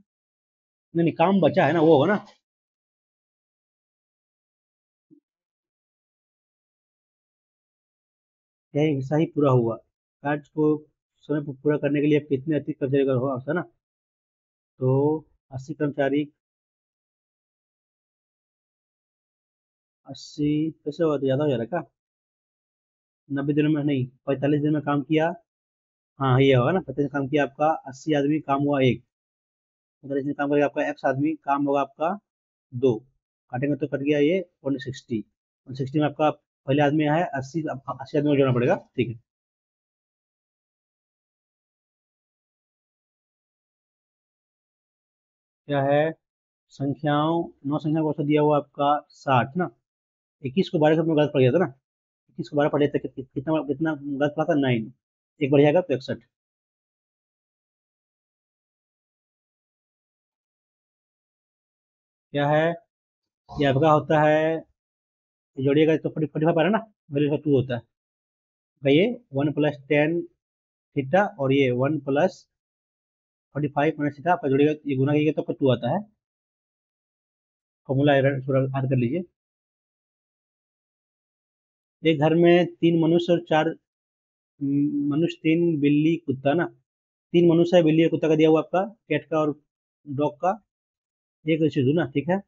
नहीं नहीं, काम बचा है ना वो होगा ना, यही हिस्सा ही पूरा हुआ, कार्य को समय पर पूरा करने के लिए कितने अतिरिक्त कर्मचारी का होगा है ना, तो 80 कर्मचारी, 80 कैसे होगा, तो ज़्यादा हो जा रहा है क्या, 90 दिनों में नहीं, 45 दिन में काम किया, हाँ ये होगा ना, 45 दिन काम किया आपका 80 आदमी, काम हुआ एक, 45 दिन काम करेगा आपका एक्स आदमी, काम होगा आपका दो, काटेंगे तो कट गया ये 160, 160 में आपका पहले आदमी है 80, 80 आदमी को जोड़ना पड़ेगा, ठीक है। क्या है, संख्याओं 9 संख्या को औसत दिया हुआ आपका 60 ना, 21 को 12 में गलत पड़ गया था ना, 21 को 12 पड़ गया था, कितना कितना गलत पड़ा था 9, एक बढ़ जाएगा तो 61। क्या है, ये आपका होता है ये जोड़िएगा तो 45 आ रहा है ना, वैल्यू का 2 होता है। ये 1 प्लस टेन थीटा और ये 1 प्लस 45 माइनस थीटा आपका जोड़िएगा, ये गुना कीजिएगा तो आपका 2 आता है। फॉर्मूला थोड़ा याद कर लीजिए। एक घर में 3 मनुष्य और 4 मनुष्य, 3 बिल्ली कुत्ता ना, 3 मनुष्य है, बिल्ली और कुत्ता का दिया हुआ आपका, कैट का और डॉग का, एक शिशु ना, ठीक है।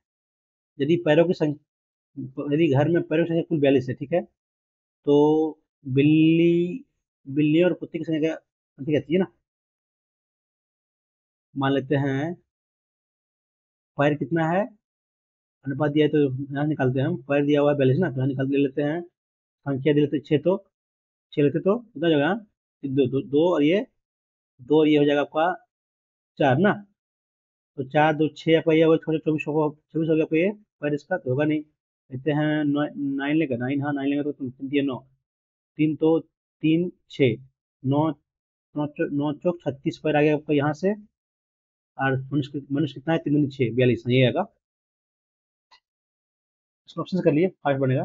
यदि पैरों की संख्या, यदि घर में पैरों की संख्या कुल 42 है, ठीक है, तो बिल्ली बिल्ली और कुत्ते की संख्या संख्या कहती है ना, मान लेते हैं पैर कितना है, अनुपात दिया है तो यहाँ निकालते हैं हम, पैर दिया हुआ है 42 ना, तो यहाँ निकाल ले लेते हैं, संख्या दे लेते 6, तो 6 लेते तो कितना हो जाएगा, दो दो दो और ये दो, और ये हो जाएगा आपका 4 ना, तो 4 2 6 आपका ये होगा, छोटे 24 हो गया आपका, ये पैर इसका तो होगा नहीं। लेते हैं 9 लेगा, 9, हाँ 9 लेंगे तो 3 9, 3 तो 3 6 9, 9 चौक 36 पैर आ गया आपका यहाँ से। और मनुष्य कितना है, 3 दूनी 6 42, ये आएगा। इसको ऑप्शन से कर लिए, फास्ट बनेगा।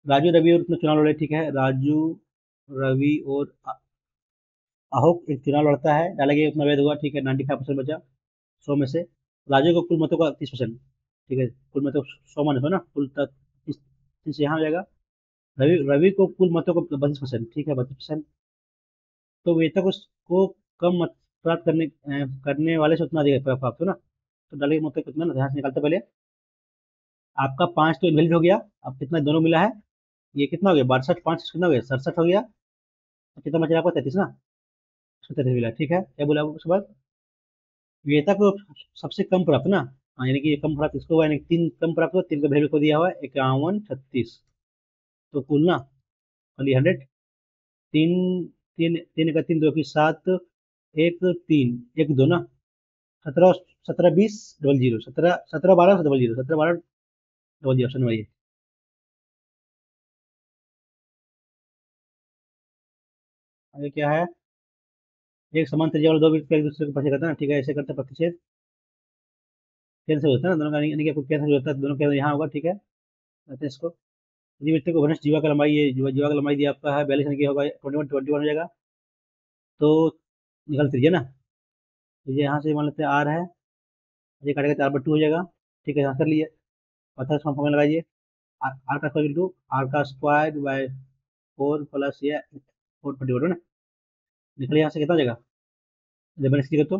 राजू रवि और उसमें चुनाव लड़े, ठीक है, राजू रवि और अहोक एक चुनाव लड़ता है, डाला गया उतना वैध हुआ, ठीक है, 95% बचा 100 में से। राजू को कुल मतों का 30%, ठीक है, कुल मतों 100 माइनस हो ना, कुल 30 यहाँ हो जाएगा। रवि रवि को कुल मतों को 32%, ठीक है, 32%। तो वेतक उसको कम मत प्राप्त करने वाले से उतना अधिक प्राप्त हो ना, तो डाले मत कितना ना, ध्यान से निकालते पहले। आपका 5 तो इनवैलिड हो गया, अब कितना दोनों मिला है, ये कितना हो गया, 62, 5 कितना हो गया, 67 हो गया, तो कितना बचा आपका 33 ना, 33 मिला, ठीक है। क्या बोला उसके बाद, वेता को सबसे कम प्राप्त ना, हाँ, यानी कि ये कम प्राप्त इसको हुआ, यानी कि 3 कम प्राप्त हुआ, 3 का वैल्यू को दिया हुआ है 51 36, तो कुल ना खाली 100, 3 3 3 का 3 2 की 7, 1 3 1 2 ना, 17 17 20 double zero, 17 17 12 double zero, 17 12 double zero, option वही। आगे क्या है, एक समान त्रिज्या वाले दो वृत्त का एक दूसरे को स्पर्श करता है ना, ठीक है, ऐसे करते हैं प्रतिच्छेद, कैंसिल होता है ना दोनों का, यानी कि आपको कैंसिल होता है, दोनों का यहाँ होगा, ठीक है। कहते हैं इसको, यदि वृत्त को घनिष्ठ जीवा का लंबाई, ये जीवा का लंबाई दिया आपका है 42, यानी कि होगा 21 हो जाएगा, तो निकल त्रिज्या ना, तो ये यहाँ से मान लेते हैं आर है, ये काटेगा 4/2 हो जाएगा, ठीक है, यहाँ कर लिए। और था फॉर्मूला लगाइए, आर का स्क्वायर इंटू आर का स्क्वायर बाय 4 प्लस ये 4/2 ना, निकले यहाँ से कितना हो जाएगा, जब मैंने इसकी तो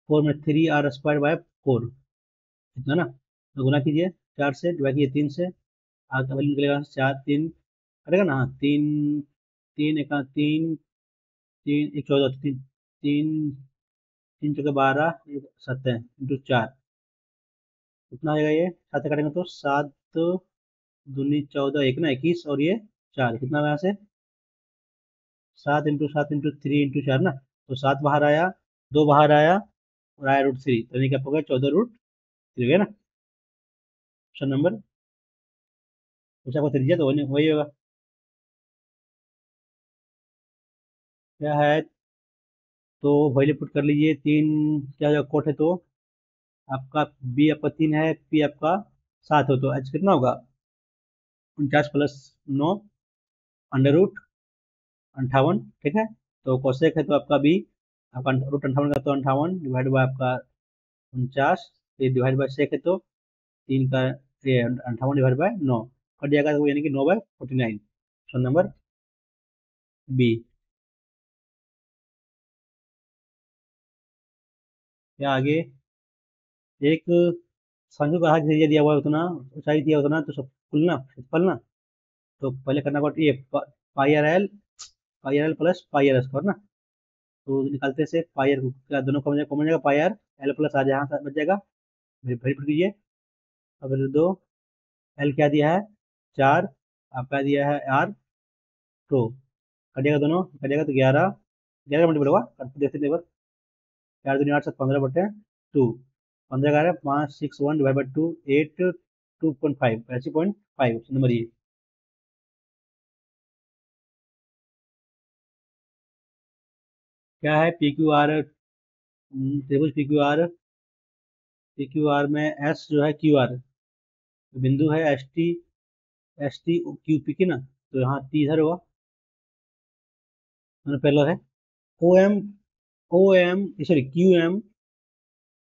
4 में 3 आर स्क्वायर बाय 4, इतना ना, तो गुना कीजिए 4 से, डिवाइड कीजिए 3 से, आर का वैल्यू निकलेगा 4 3 करेगा ना, हाँ 3 3 एक 3 3 एक 14, 3 3 3 चौके 12 एक 7 इंटू 4, कितना आएगा, ये 7 से काटेंगे तो 7 दूनी 14, एक ना 21, और ये 4 कितना आया यहाँ से, 7 इंटू 7 इंटू 3 इंटू 4 ना, तो 7 बाहर आया, 2 बाहर आया, और आया √3, तो यानी क्या होगा 14√3 हो गया ना, ऑप्शन नंबर, कुछ आपको त्रिज्या तो वही वही होगा। क्या है, तो वैल्यू पुट कर लीजिए, 3 क्या जो कोट है, तो आपका बी आपका 3 है, पी आपका 7 हो, तो एच कितना होगा, 49 प्लस 9 √58, ठीक है। तो कोसेक है तो आपका बी, आपका √58 का, तो 58 डिवाइड बाय आपका 49, ये डिवाइड बाय सेक है, तो 3 का ये 58 डिवाइड बाय 9 कट जाएगा, तो यानी कि 9/49, ऑप्शन नंबर बी। क्या आगे, एक शंकु का हाथ एरिया दिया हुआ है उतना, ऊंचाई दिया उतना, तो सब कुल ना क्षेत्रफल ना, तो पहले करना पड़ता ये pi R L plus pi R square ना, तो निकालते से पाई आर का दोनों कॉमन जाएगा, पाई आर एल प्लस आ यहाँ बच जाएगा, वेरीफाई कीजिए। अब दो, एल क्या दिया है 4, आपका दिया है आर 2, कटिएगा दोनों, कटिएगा तो 11, 11 मल्टीपल होगा, देखते थे एक बार, 4 दूनी 8 7 15/2, 15 11 5 6 1 डिवाइड बाई 2 8 2.5, 80.5 नंबर ये। क्या है, पी क्यू आर, त्रिभुज पी क्यू आर में एस जो है क्यू आर, तो बिंदु है एस टी क्यू पी की ना, तो यहाँ टी इधर होगा, मतलब पहला है O M, O M sorry Q M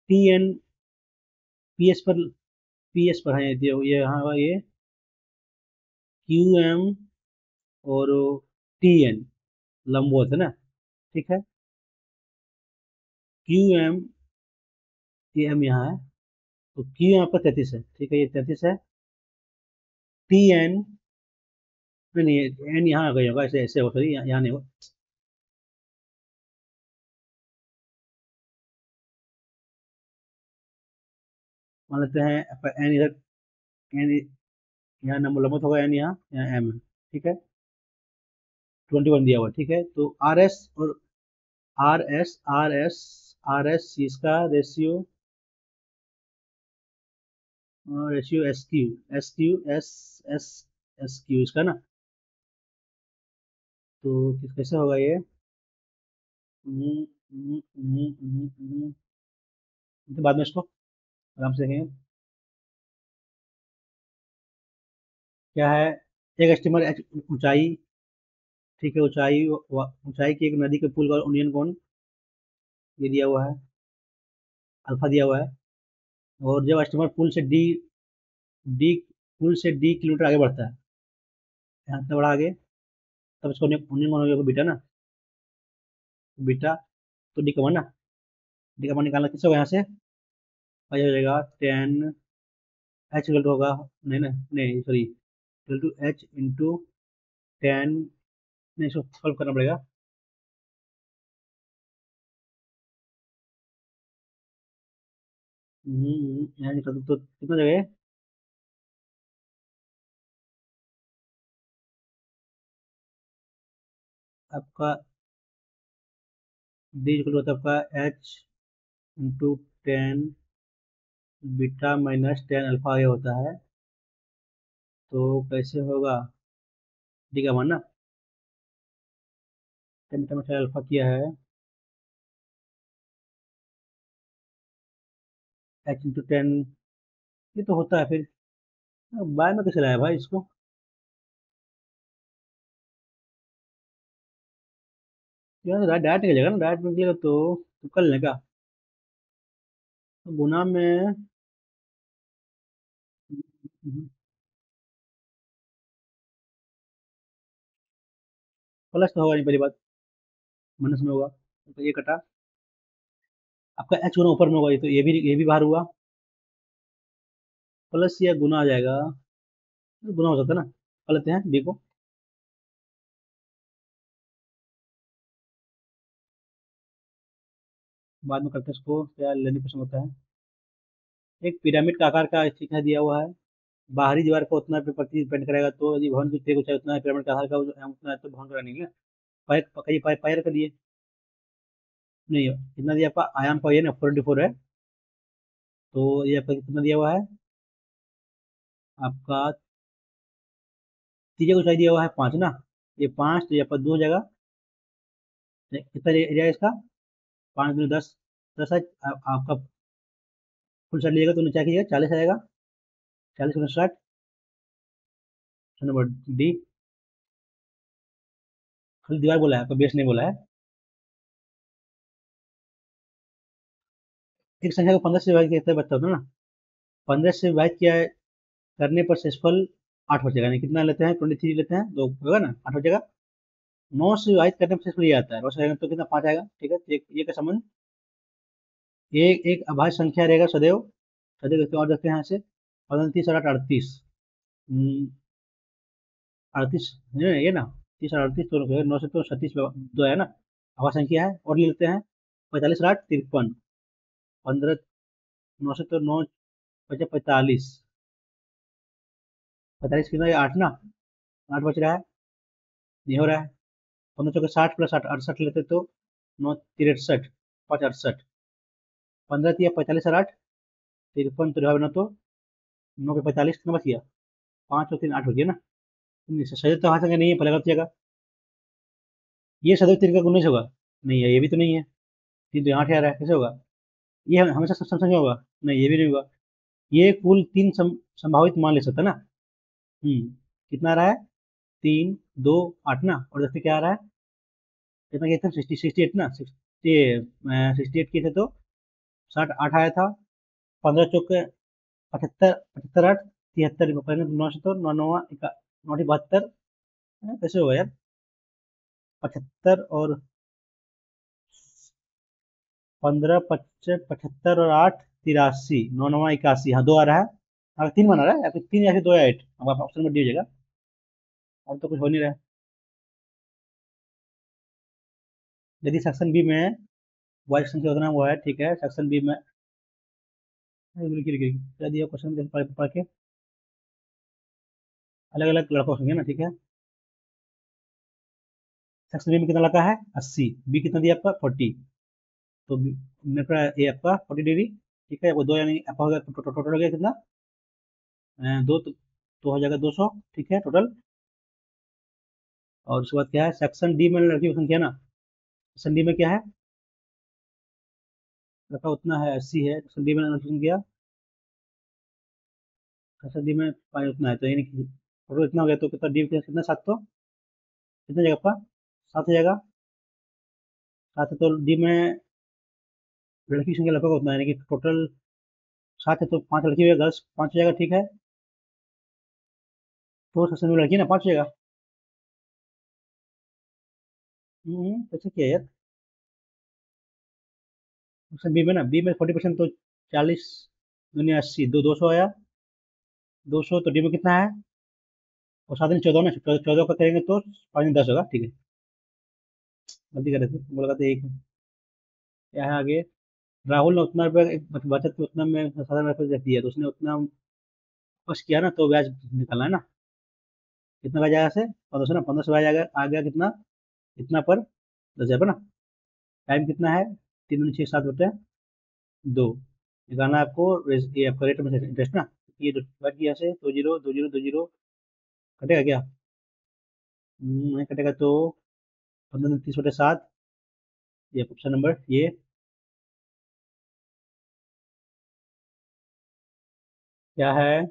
T N P S पर है ये यहाँ होगा ये क्यू एम और टी एन लंबवत है ना, ठीक है। क्यू एम टी एम यहाँ है, तो क्यू यहाँ पर 33 है, ठीक है, ये 33 है। टी एन नहीं नहीं एन यहाँ आ गई होगा, ऐसे ऐसे हो, सॉरी यहाँ नहीं होगा। मान लेते हैं एन इधर, एन यहाँ नंबर लंबवत होगा, एन यहाँ यहाँ एम है, ठीक है। 21 दिया हुआ, ठीक है। तो आर एस इसका रेशियो एस एस क्यू इसका ना, तो कैसे होगा ये? तो बाद में इसको आराम से देखेंगे क्या है। एक एस्टीमर एच ऊंचाई, ठीक है, ऊंचाई की एक नदी के पुल का यूनियन कोण ये दिया हुआ है, अल्फा दिया हुआ है। और जब एस्टीमर डी पुल से डी किलोमीटर आगे बढ़ता है, यहाँ से बढ़ा आगे, तब इसको यूनियन कोण हो गया बीटा ना, बीटा। तो डी का मान ना, डी का मान निकालना किससे होगा यहाँ से, आ जाएगा 10 एच इक्वल टू होगा, नहीं ना, नहीं sorry, equal to H into 10, नहीं इसको सॉल्व करना पड़ेगा। यहाँ निकल तो कितना जगह है? आपका डी इक्वल टू होता है आपका H into 10 beta minus 10 alpha ये होता है, तो कैसे होगा? डी का मान ना, 10 बीटा में अल्फा किया है, एच इंटू 10, ये तो होता है फिर। बाय में कैसे लाया भाई इसको? यार डायरेक्ट निकलेगा ना, डायरेक्ट निकलेगा तो कर लेगा, तो गुना में प्लस तो होगा नहीं पहली बात, माइनस में होगा, तो ये कटा, आपका एच गुना ऊपर में होगा, ये भी बाहर हुआ, प्लस या गुना आ जाएगा, गुना हो सकता है ना, कर लेते हैं डी को। बाद में करते हैं इसको, क्या लेने प्रश्न होता है। एक पिरामिड का आकार का चिन्ह दिया हुआ है, बाहरी दीवार पर उतना पे प्रति डिपेंड करेगा, तो यदि भवन की ऊंचाई उतना है, पिरामिड का आकार का उतना है, तो भवन का नहीं है। पायर कर दिए, नहीं कितना दिया आपका, आयाम का ये ना 44 है, तो ये आपका कितना दिया हुआ है, आपका तीजे को ऊंचाई दिया हुआ है 5 ना, ये 5 तो ये आपका 2 जगह, कितना एरिया है इसका, 5 दूनी 10, 10 है। आपका फुल सेट लीजिएगा तो नीचे कीजिएगा 40 आएगा, 40 × 60, नंबर डी। खाली दीवार बोला है, आपका बेस नहीं बोला है। एक संख्या को 15 से विभाजित किया बचता होता है ना, 15 से विभाजित किया करने पर शेषफल 8 बचेगा, यानी कितना लेते हैं, 23 लेते हैं, तो होगा ना 8 बचेगा। 9 से विभाजित करने पर शेषफल ये आता है, 9 से तो कितना 5 आएगा, ठीक है। तो ये का संबंध, एक एक अभाज्य संख्या रहेगा सदैव, सदैव देखते हैं और देखते हैं यहाँ से, 29 और 8 38, 38 ये ना, 30 और 38 तो 9 से तो 36 दो है ना, अभाज्य संख्या है, और ये लेते हैं 45 और 8 53, 15, 9 से तो 9 बचे 45, 45 कितना, 8 ना, 8 बच रहा है, नहीं हो रहा है। 15 चौके 60 प्लस 8 68 लेते तो 9 तिरठ 68, 5 68, 15 दिया 45 और 8 53, तो ना, तो 9 के 45 कितना बच गया, 5 और 3 8 हो गया ना। सही तो वहां से नहीं है, पहले गलत जगह, ये सदैव 3 का 19 होगा, नहीं है, ये भी तो नहीं है, 3 तो 8 आ रहा है, कैसे होगा? ये हमेशा सब संख्या होगा, नहीं ये भी नहीं होगा, ये कुल तीन संभावित मान ले सकता है ना। कितना आ रहा है? 3, 2, 8 ना, और जैसे क्या आ रहा है, कितना किया था? 68 ना, 68 किए थे तो 60, 8 आया था। 15 चौके 75, 75 8, 73 पहले 9 9 9 9 72, कैसे होगा यार? 75 और 15 25 75 और 8 83, 9 9 81, हाँ 2 आ रहा है। हाँ 3 बना रहा है, या फिर 3 या फिर 2 या 8, अब आप ऑप्शन में डी हो जाएगा। अब तो कुछ हो नहीं रहा है। यदि सेक्शन बी में वाई संख्या उतना हुआ है, ठीक है, सेक्शन बी में क्या दिया क्वेश्चन, पढ़ के अलग अलग लड़कों होंगे ना, ठीक है। सेक्शन बी में कितना लड़का है? 80। बी कितना दिया आपका? 40। तो मेरा ये आपका 40 डिग्री, ठीक है। वो दो यानी आपका हो गया, टोटल हो गया कितना? दो तो हो जाएगा 200, ठीक है टोटल। और उसके बाद क्या है, सेक्शन डी में लड़की की संख्या ना, सेक्शन डी में क्या है? लड़का उतना है, 80 है, सेक्शन डी में लड़की की संख्या, सेक्शन डी में पानी उतना है, तो यानी कि टोटल इतना हो गया, तो कितना डी कितना? 7, तो कितना जगह आपका? 7 हो जाएगा। 7 है तो डी में लड़की की संख्या लगभग उतना है, यानी कि टोटल 7 है तो 5 लड़की हो, 10 5 हो जाएगा, ठीक है। तो सेक्शन में लड़की ना 5 हो जाएगा। कैसे किया यार? सेक्शन बी में ना, बी में 40% तो 40 दुनिया 80, 200 आया। 200 तो डी में कितना है? और 7 दिन 14 ना, 14 का करेंगे तो 5 10 होगा, ठीक है। गलती कर रहे थे, बोला था एक। क्या है आगे? राहुल ने उतना रुपया एक बचत के उतना में 7,000 रुपये रख दिया, तो उसने उतना बस किया ना, तो ब्याज निकालना है ना। कितना ब्याज आया से? 1500 ना, 1500 ब्याज आ गया कितना? इतना पर 10,000 ना। टाइम कितना है? 3 6 7 बटे 2। निकालना है आपको, ये आपका रेट में इंटरेस्ट ना। ये बैठ गया से 20 20 20 कटेगा क्या? नहीं कटेगा तो 15 30 बटे 7, ये ऑप्शन नंबर ये क्या है?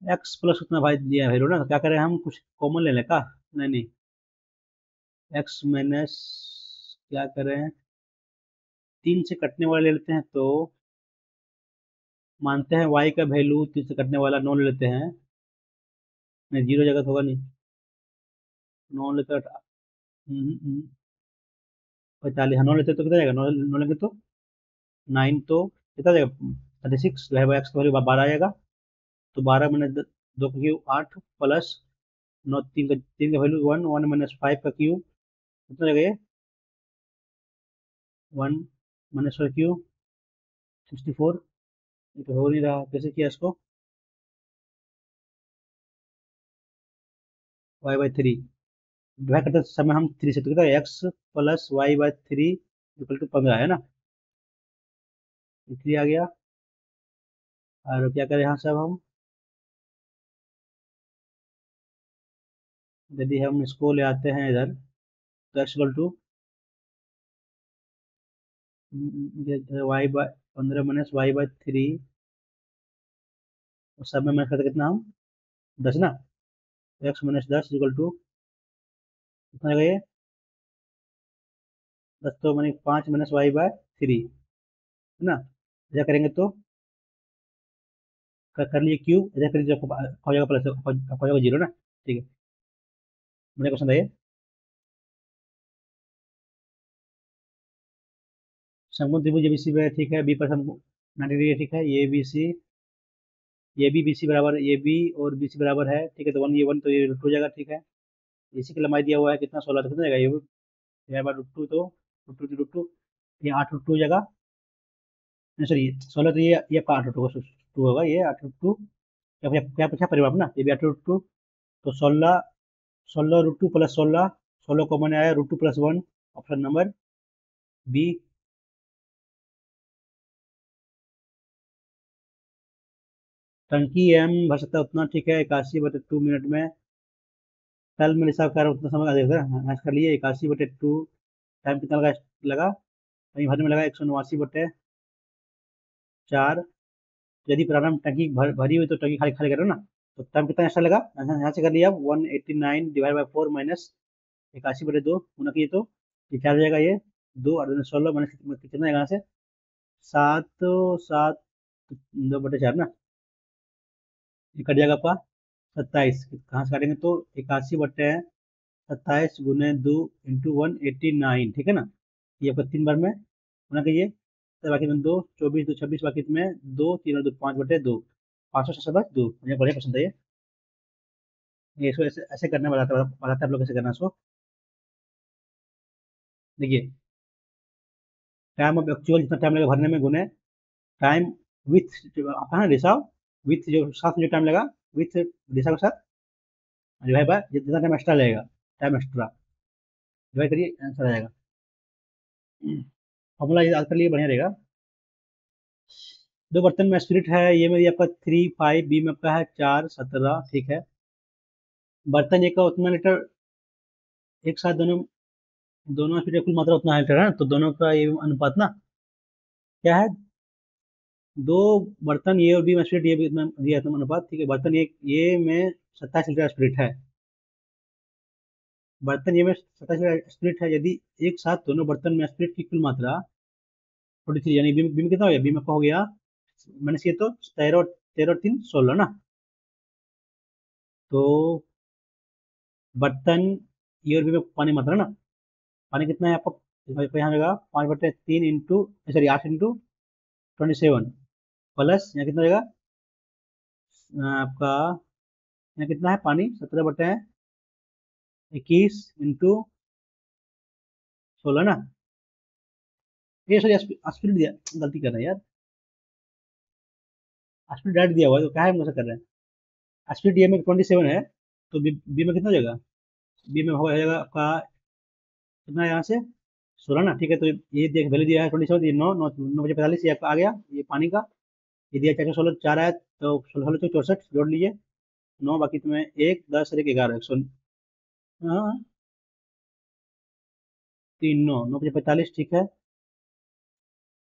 एक्स प्लस उतना भाई दिया है ना, तो क्या करें हम, कुछ कॉमन ले लें का? नहीं नहीं, एक्स माइनस, क्या करें, 3 से कटने वाले ले लेते हैं, तो मानते हैं वाई का वैल्यू 3 से कटने वाला 9 ले लेते हैं। नहीं, 0 जगह तो होगा नहीं, 9 लेकर 45, हाँ 9 लेते तो कितना जाएगा? 9 लेंगे तो 9, तो कितना जाएगा? 36, जो है एक्स का वैल्यू 12 आ जाएगा। तो 12 माइनस 2 का क्यूब 8, प्लस 9 3 का वैल्यू 1, 1 माइनस 5 का क्यूब कितना जाएगा ये? 1 माइनस 5 क्यूब 64। ये तो हो नहीं रहा, कैसे किया इसको? y/3 डिवाइड करते समय हम 3 से, तो कितना? X plus y/3 equal to 15 है ना। 3 आ गया। और क्या करें यहाँ से अब हम, यदि हम इसको ले आते हैं इधर, तो x equal to y/15 minus y/3, और सब में माइनस करते कितना हम? 10 ना। एक्स माइनस 10 इक्वल टू कितना आ गया ये? 10 तो मानी 5 माइनस y/3 है ना। ऐसा करेंगे तो कर लिए क्यूब, ऐसा करिए तो आपको हो जाएगा प्लस, हो जाएगा 0 ना, ठीक है। मेरा क्वेश्चन था ये। समकोण त्रिभुज एबीसी में, ठीक है, बी पर समकोण 90 डिग्री, ठीक है। A B C, A B B C बराबर, ए बी और बी सी बराबर है, ठीक है। तो 1 ये 1 तो ये रूट हो जाएगा, ठीक है। इसी की लंबाई दिया हुआ है कितना? 16, तो कितना जाएगा ये बार √2, तो √2 ये 8 √2 हो जाएगा। नहीं सॉरी, 16, तो ये आपका 8 √2 होगा, ये 8 √2, क्या क्या पूछा? परिमाप ना, ये भी 8 √2। तो 16, 16 √2 प्लस 16, 16 कॉमन आया, √2 प्लस 1, ऑप्शन नंबर बी। टंकी एम भर सकता है उतना, ठीक है, 81/2 मिनट में। कल मेरे हिसाब कर उतना समय लगा देगा, मैच कर लिए 81/2। टाइम कितना लगा? लगा, वहीं भरने में लगा 189/4। यदि प्रारंभ टंकी भरी हुई तो टंकी खाली खाली करो ना, तो टाइम कितना एक्स्ट्रा लगा, यहाँ से कर लिया 189 डिवाइड बाई 4 माइनस 81/2 गुना किए तो ये क्या हो जाएगा, ये 2 और 16 माइनस कितना यहाँ से 7 7 2/4 ना, ये कट जाएगा आपका 27, कहाँ से काटेंगे तो 81/27 गुने 2 इंटू 189, ठीक है ना, ये आपका 3 बार में गुना कीजिए, तो बाकी में 2 24 2 26 बाकी में 2 3 और 2 5/2 500 2 मुझे बढ़िया पसंद है ये इसको ऐसे ऐसे करना बताता है आप लोग कैसे करना है इसको। देखिए, टाइम ऑफ एक्चुअल जितना टाइम लगा भरने में गुने टाइम विथ आपका है रिसाव विथ जो साथ में जो टाइम लगा विथ रिसाव के साथ डिवाइड बाय जितना टाइम एक्स्ट्रा लगेगा, टाइम एक्स्ट्रा डिवाइड करिए, आंसर आ जाएगा। फॉर्मूला ये आज कर लिए बढ़िया रहेगा। दो बर्तन में स्पिरिट है, ये में आपका 3 5, बी में आपका है 4 17, ठीक है। बर्तन एक का उतना लीटर एक साथ दोनों दोनों स्पिरिट कुल मात्रा उतना लीटर है ना, तो दोनों का ये अनुपात ना क्या है, दो बर्तन ये और बी में स्पिरिट ये भी इतना दिया इतना अनुपात, ठीक है। बर्तन ये में 27 लीटर स्पिरिट है, बर्तन ये में 27 लीटर स्पिरिट है, यदि एक साथ दोनों बर्तन में स्पिरिट की कुल मात्रा 43, यानी बी में कितना हो गया, बी में आपका हो गया मैंने ये तो 13 13 3 16 ना, तो बर्तन ये और बी में पानी मात्रा ना, पानी कितना है आपका यहाँ रहेगा 5/3 इंटू सॉरी 8 इंटू 27 प्लस यहाँ कितना रहेगा आपका, यहाँ कितना है पानी 17/21 इंटू 16 ना, ये सॉरी स्पिरिट दिया, गलती कर रहे हैं यार, स्पिरिट डायरेक्ट दिया हुआ है तो क्या है हम ऐसा कर रहे हैं, स्पिरिट ये में 27 है, तो बी में कितना हो जाएगा, बी में हो जाएगा आपका कितना है यहाँ से 16 ना, ठीक है। तो ये देख वैल्यू दिया है 27, ये 9 9 9 बजे 45 ये आपका आ गया, ये पानी का ये दिया 416 4 आया, तो 16 16 64 जोड़ लीजिए 9 बाकी तुम्हें 1 10 और 1 11 100, हाँ 3 9 9 बजे 45, ठीक है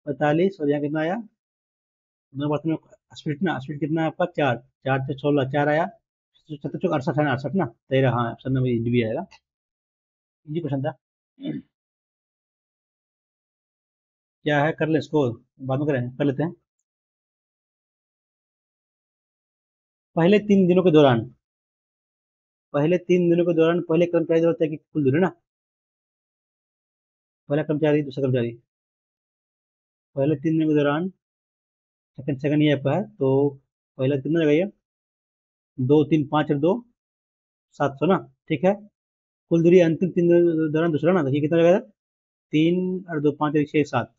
45, और यहाँ कितना आया दोनों बात में स्प्लिट ना, स्प्लिट कितना है आपका 4 4 से 16 4 आया 77 68 है ना 68 ना 13, हाँ ऑप्शन नंबर भी आएगा, इजी क्वेश्चन था। क्या है कर ले इसको, बाद में करें कर लेते हैं। पहले 3 दिनों के दौरान पहले कर्मचारी जरूरत है कि कुल दूरी ना, पहला कर्मचारी दूसरा कर्मचारी पहले 3 दिनों के दौरान सेकंड सेकंड ये आपका है, तो पहला कितना जगह ये 2 3 5 और 2 700 ना, ठीक है। कुल दूरी अंतिम 3 दिनों के दौरान दूसरा ना, देखिए कितना जगह है 3 और 2 5 और 6 7,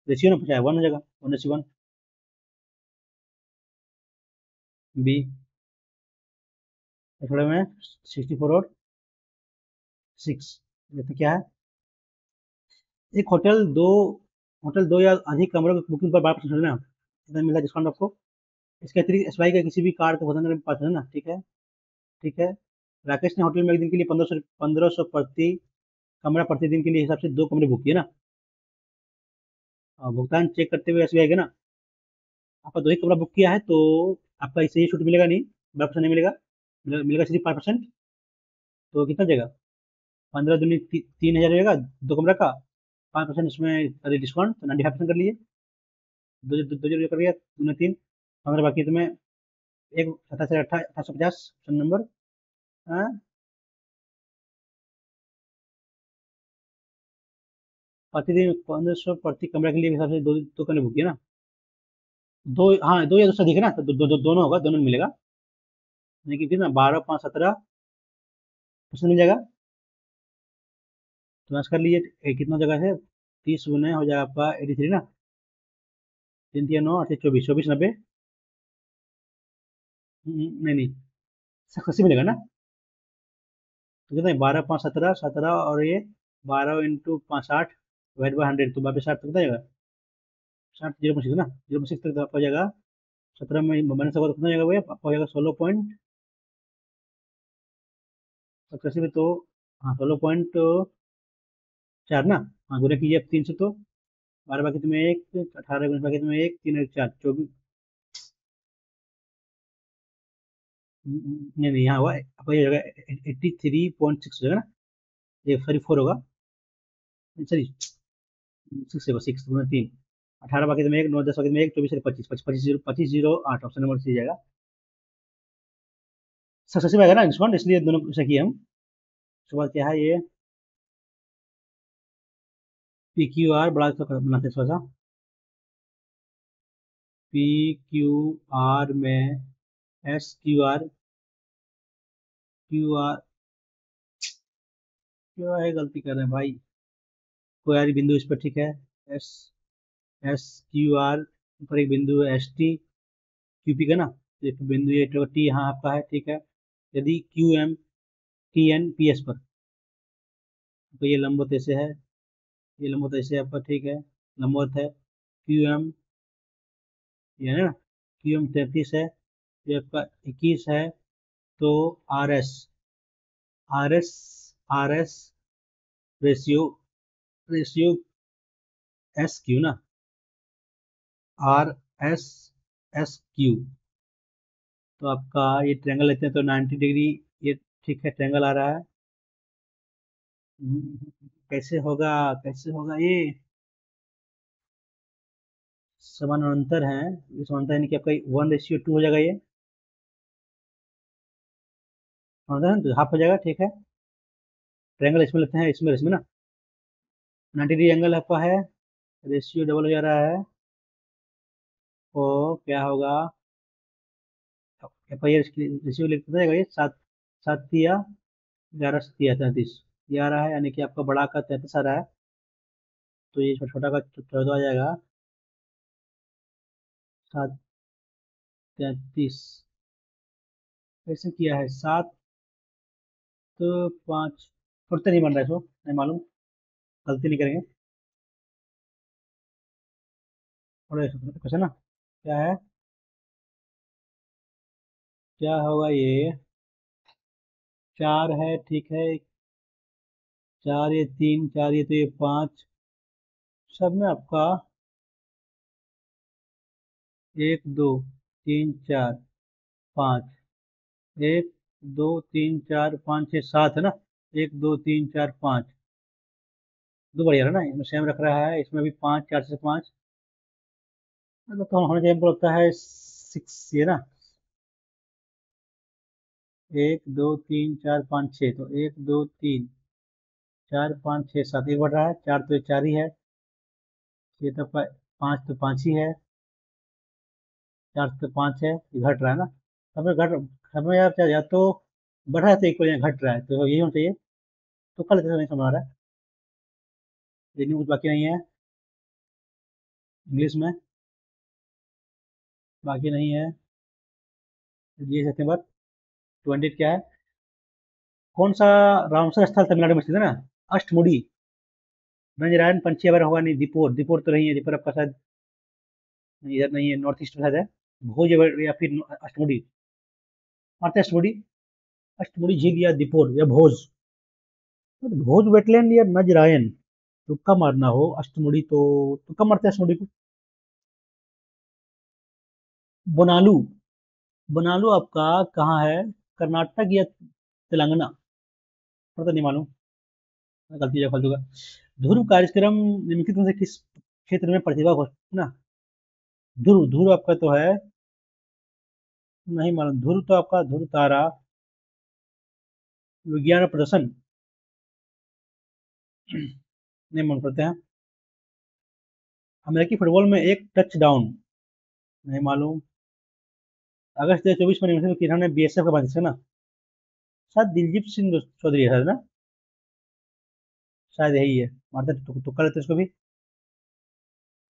रेशियो ना पूछा है 1 हो जाएगा 1:1, बी थोड़े में 64 और 6, जैसे क्या है एक होटल दो या अधिक कमरों की बुकिंग पर 12% ना, कितना मिला डिस्काउंट आपको, इसके अतिरिक्त एसबीआई का किसी भी कार्ड को भुगतान करने पर 5% ना, ठीक है ठीक है। राकेश ने होटल में एक दिन के लिए 1500 प्रति कमरा प्रतिदिन के लिए हिसाब से 2 कमरे बुक किए ना, भुगतान चेक करते हुए एसबीआई का ना, आपका 2 ही कमरा बुक किया है तो आपका इससे ये छूट मिलेगा नहीं, 12% नहीं मिलेगा, मिलेगा सिर्फ 5%, तो कितना देगा 15 दूनी 3000 रहेगा 2 कमरा का, 5% इसमें अरे डिस्काउंट तो 95% कर लिए, दो दो दो जीरो कर लिया 2 3 15 बाकी तुम्हें एक 27 18 1850 ऑप्शन नंबर, हाँ प्रतिदिन 1500 प्रति कमरा के लिए हिसाब से 2 कमरे बुक किए ना, दो हाँ 2 या 2 से दिखे ना, तो दोनों होगा, दोनों में मिलेगा, लेकिन कितना 12 5 17 ऑप्शन मिल जाएगा, तो मैच कर लीजिए कितना जगह है 30 गुने हो जाएगा आपका 83 ना, 3 3 9 8 24 24 90, नहीं नहीं 80 मिलेगा ना, तो कितना है 12 5 17 17 और ये 12 इंटू 5 60 डिवाइड बाई 100, तो वापस 60 तो कितना जाएगा 60 0.6 ना 0.6 तक आपका जाएगा, 17 में माइनस होगा तो कितना जाएगा भैया आपका हो जाएगा 16.87 में, तो हाँ 16.4 ना, हाँ गुना कीजिए अब 3 से, तो 12 बाकी तुम्हें 1 18 गुना बाकी तुम्हें 1 3 1 4 24, नहीं नहीं, यहाँ हुआ आपका, ये जगह 83.6 हो जाएगा ना, ये सॉरी 4 होगा, सॉरी 6 होगा, 6 गुना 3, 18 बाकी में 1, 9 10 बाकी में 1, 24 25, 25 0 8 ऑप्शन नंबर सी जाएगा। सक्सेसिव आएगा ना इंस्टेंट, इसलिए दोनों से किए हम। उसके बाद क्या है ये पी क्यू आर, बड़ा तो बनाते हैं थोड़ा सा। पी क्यू आर में S Q R, Q R क्या है, गलती कर रहे हैं भाई, कोई यार बिंदु इस पर, ठीक है। एस एस क्यू आर पर एक बिंदु है, एस टी क्यू पी का ना, तो एक बिंदु ये टी यहाँ आपका है, ठीक है। यदि Q M T N P S पर, तो ये लंबवत ऐसे है, ये लंबवत ऐसे आपका, ठीक है, लंबवत है। क्यू एम, ये है ना, क्यू एम 33 है, ये आपका 21 है। तो R S, R S, R S ratio, ratio S Q ना, आर एस एस क्यू, तो आपका ये ट्रायंगल लेते हैं तो 90 डिग्री, ये ठीक है, ट्रायंगल आ रहा है। कैसे होगा, कैसे होगा ये, समानांतर है, ये समानांतर यानी कि आपका 1:2 हो जाएगा, ये समानांतर है तो हाफ हो जाएगा, ठीक है। ट्रायंगल इसमें लेते हैं, इसमें इसमें ना 90 डिग्री एंगल आपका है, रेशियो डबल हो जा रहा है, तो क्या होगा, आपका ये रेशियो लिखते जाएगा, ये 7 7 तिया 11 तिया 33, ये आ रहा है, यानी कि आपका बड़ा का 33 आ रहा है, तो ये छोटा का 14 आ जाएगा, 7 33, कैसे किया है, 7 तो 5, फुर्ते नहीं बन रहा है इसको, नहीं मालूम, गलती नहीं करेंगे, थोड़ा कैसे ना, क्या है, क्या होगा ये, 4 है, ठीक है, 4 ये 3, 4 ये, तो ये 5, सब में आपका 1 2 3 4 5, 1 2 3 4 5 6 7 है ना, 1 2 3 4 5, दो बढ़िया है ना, इसमें सेम रख रहा है, इसमें भी 5 4 से 5, मतलब तो होना चाहिए, हमको लगता है 6 ये ना, 1 2 3 4 5 6, तो 1 2 3 4 5 6 7, एक बढ़ रहा है, 4 तो 4 ही है, ये तो 5 तो 5 ही है, 4 तो 5 है, ये घट रहा है ना, हमें यार क्या, या तो बढ़ रहा है तो एक पर घट रहा है, तो यही होना चाहिए, तो कल नहीं समझ आ रहा है, लेकिन कुछ बाकी नहीं है इंग्लिश में, बाकी नहीं है, ये सितंबर 20 क्या है, कौन सा रामसर स्थल तमिलनाडु में स्थित है ना, अष्टमुडी, नंजरायन पंछी अगर होगा नहीं, दीपोर, दीपोर तो नहीं है, दीपोर आपका शायद इधर नहीं है, नॉर्थ ईस्ट में शायद है, भोज या फिर अष्टमुडी, मारते हैं अष्टमुडी, अष्टमुडी झील या दीपोर या भोज, तो भोज वेटलैंड या नजरायन, तुक्का मारना हो, अष्टमुडी तो तुक्का मारते हैं अष्टमुडी को। बोनालू, बोनालू आपका कहाँ है, कर्नाटक या तेलंगाना, पता नहीं मालूम, गलती है फालतू का। ध्रुव कार्यक्रम निम्नलिखित में से किस क्षेत्र में प्रतिभा हो ना, ध्रुव, ध्रुव आपका तो है, नहीं मालूम, ध्रुव तो आपका ध्रुव तारा, विज्ञान और प्रदर्शन, नहीं मालूम पड़ते हैं। अमेरिकी फुटबॉल में एक टच डाउन, नहीं मालूम। अगस्त 2024 में निम्नलिखित में किन्होंने बीएसएफ का बांधा ना, शायद दिलजीत सिंह चौधरी है शायद ना, शायद यही है, मारते तुक्का लेते इसको भी,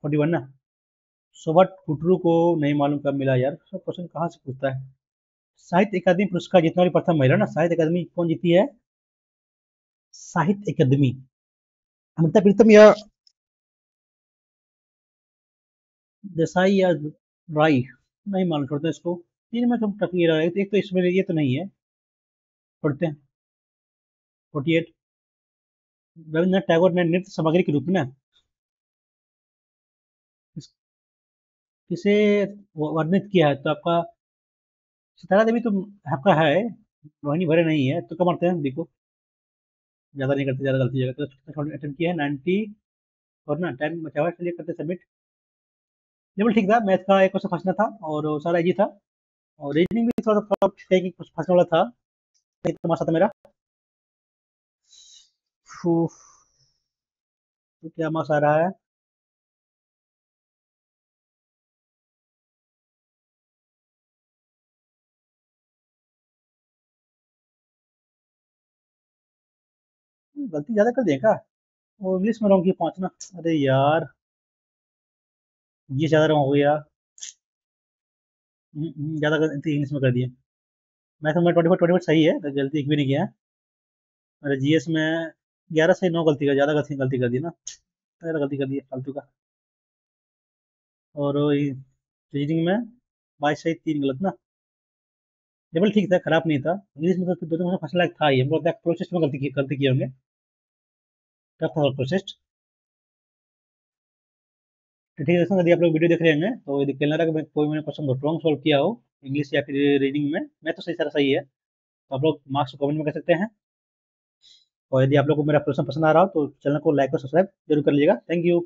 41 ना। सोबत टुटरू को नहीं मालूम कब मिला यार, सब क्वेश्चन कहाँ से पूछता है। साहित्य अकादमी पुरस्कार जीतने वाली प्रथम महिला ना, साहित्य अकादमी कौन जीती है, साहित्य अकादमी, अमृता प्रीतम या देसाई या राय, नहीं मालूम, छोड़ते हैं इसको, तीन में तुम टक नहीं रहा है, एक तो इसमें ये तो नहीं है, छोड़ते हैं। 48, रविन्द्रनाथ टैगोर ने नृत्य सामग्री के रूप में ना किसे वर्णित किया है, तो आपका सितारा देवी तो आपका है, रोहिणी भरे नहीं है, तो कम मारते हैं देखो। ज़्यादा नहीं करते, ज़्यादा गलती जगह तो अटेम्प्ट किया है 90 और ना 10 बचा हुआ है, चलिए करते सबमिट। लेवल ठीक था, मैथ का एक क्वेश्चन फंसना था और वो सारा इजी था, और रीजनिंग भी थोड़ा सा कुछ फंसने वाला था, नहीं तो मार्क्स था मेरा। उफ, तो क्या मार्क्स आ रहा है? गलती ज़्यादा कर दिया क्या? वो इंग्लिश में रॉन्ग की 5 ना। अरे यार, ये ज़्यादा रॉन्ग हो गया। ज़्यादा गलती इंग्लिश में कर दिए। मैथ में 24 सही है, तो गलती एक भी नहीं किया है। और जीएस में 11 से 9 गलती का, ज़्यादा गलती गलती कर दी ना, ज़्यादा गलती कर दी है फालतू का। और रीजनिंग में 22 सही 3 गलत ना। लेवल ठीक था, खराब नहीं था। इंग्लिश में तो 2 फंसने लायक था ही, हमको लगता है प्रोसेस में गलती किए होंगे। टफ था प्रोसेस। तो ठीक है दोस्तों, यदि आप लोग वीडियो देख रहे होंगे तो यदि कहना रहा कि कोई मैंने क्वेश्चन रॉन्ग सॉल्व किया हो इंग्लिश या फिर रीडिंग में, मैं तो सही सारा सही है, तो आप लोग मार्क्स कमेंट में कर सकते हैं। और यदि आप लोग को मेरा प्रश्न पसंद आ रहा हो तो चैनल को लाइक और सब्सक्राइब जरूर कर लीजिएगा। Thank you.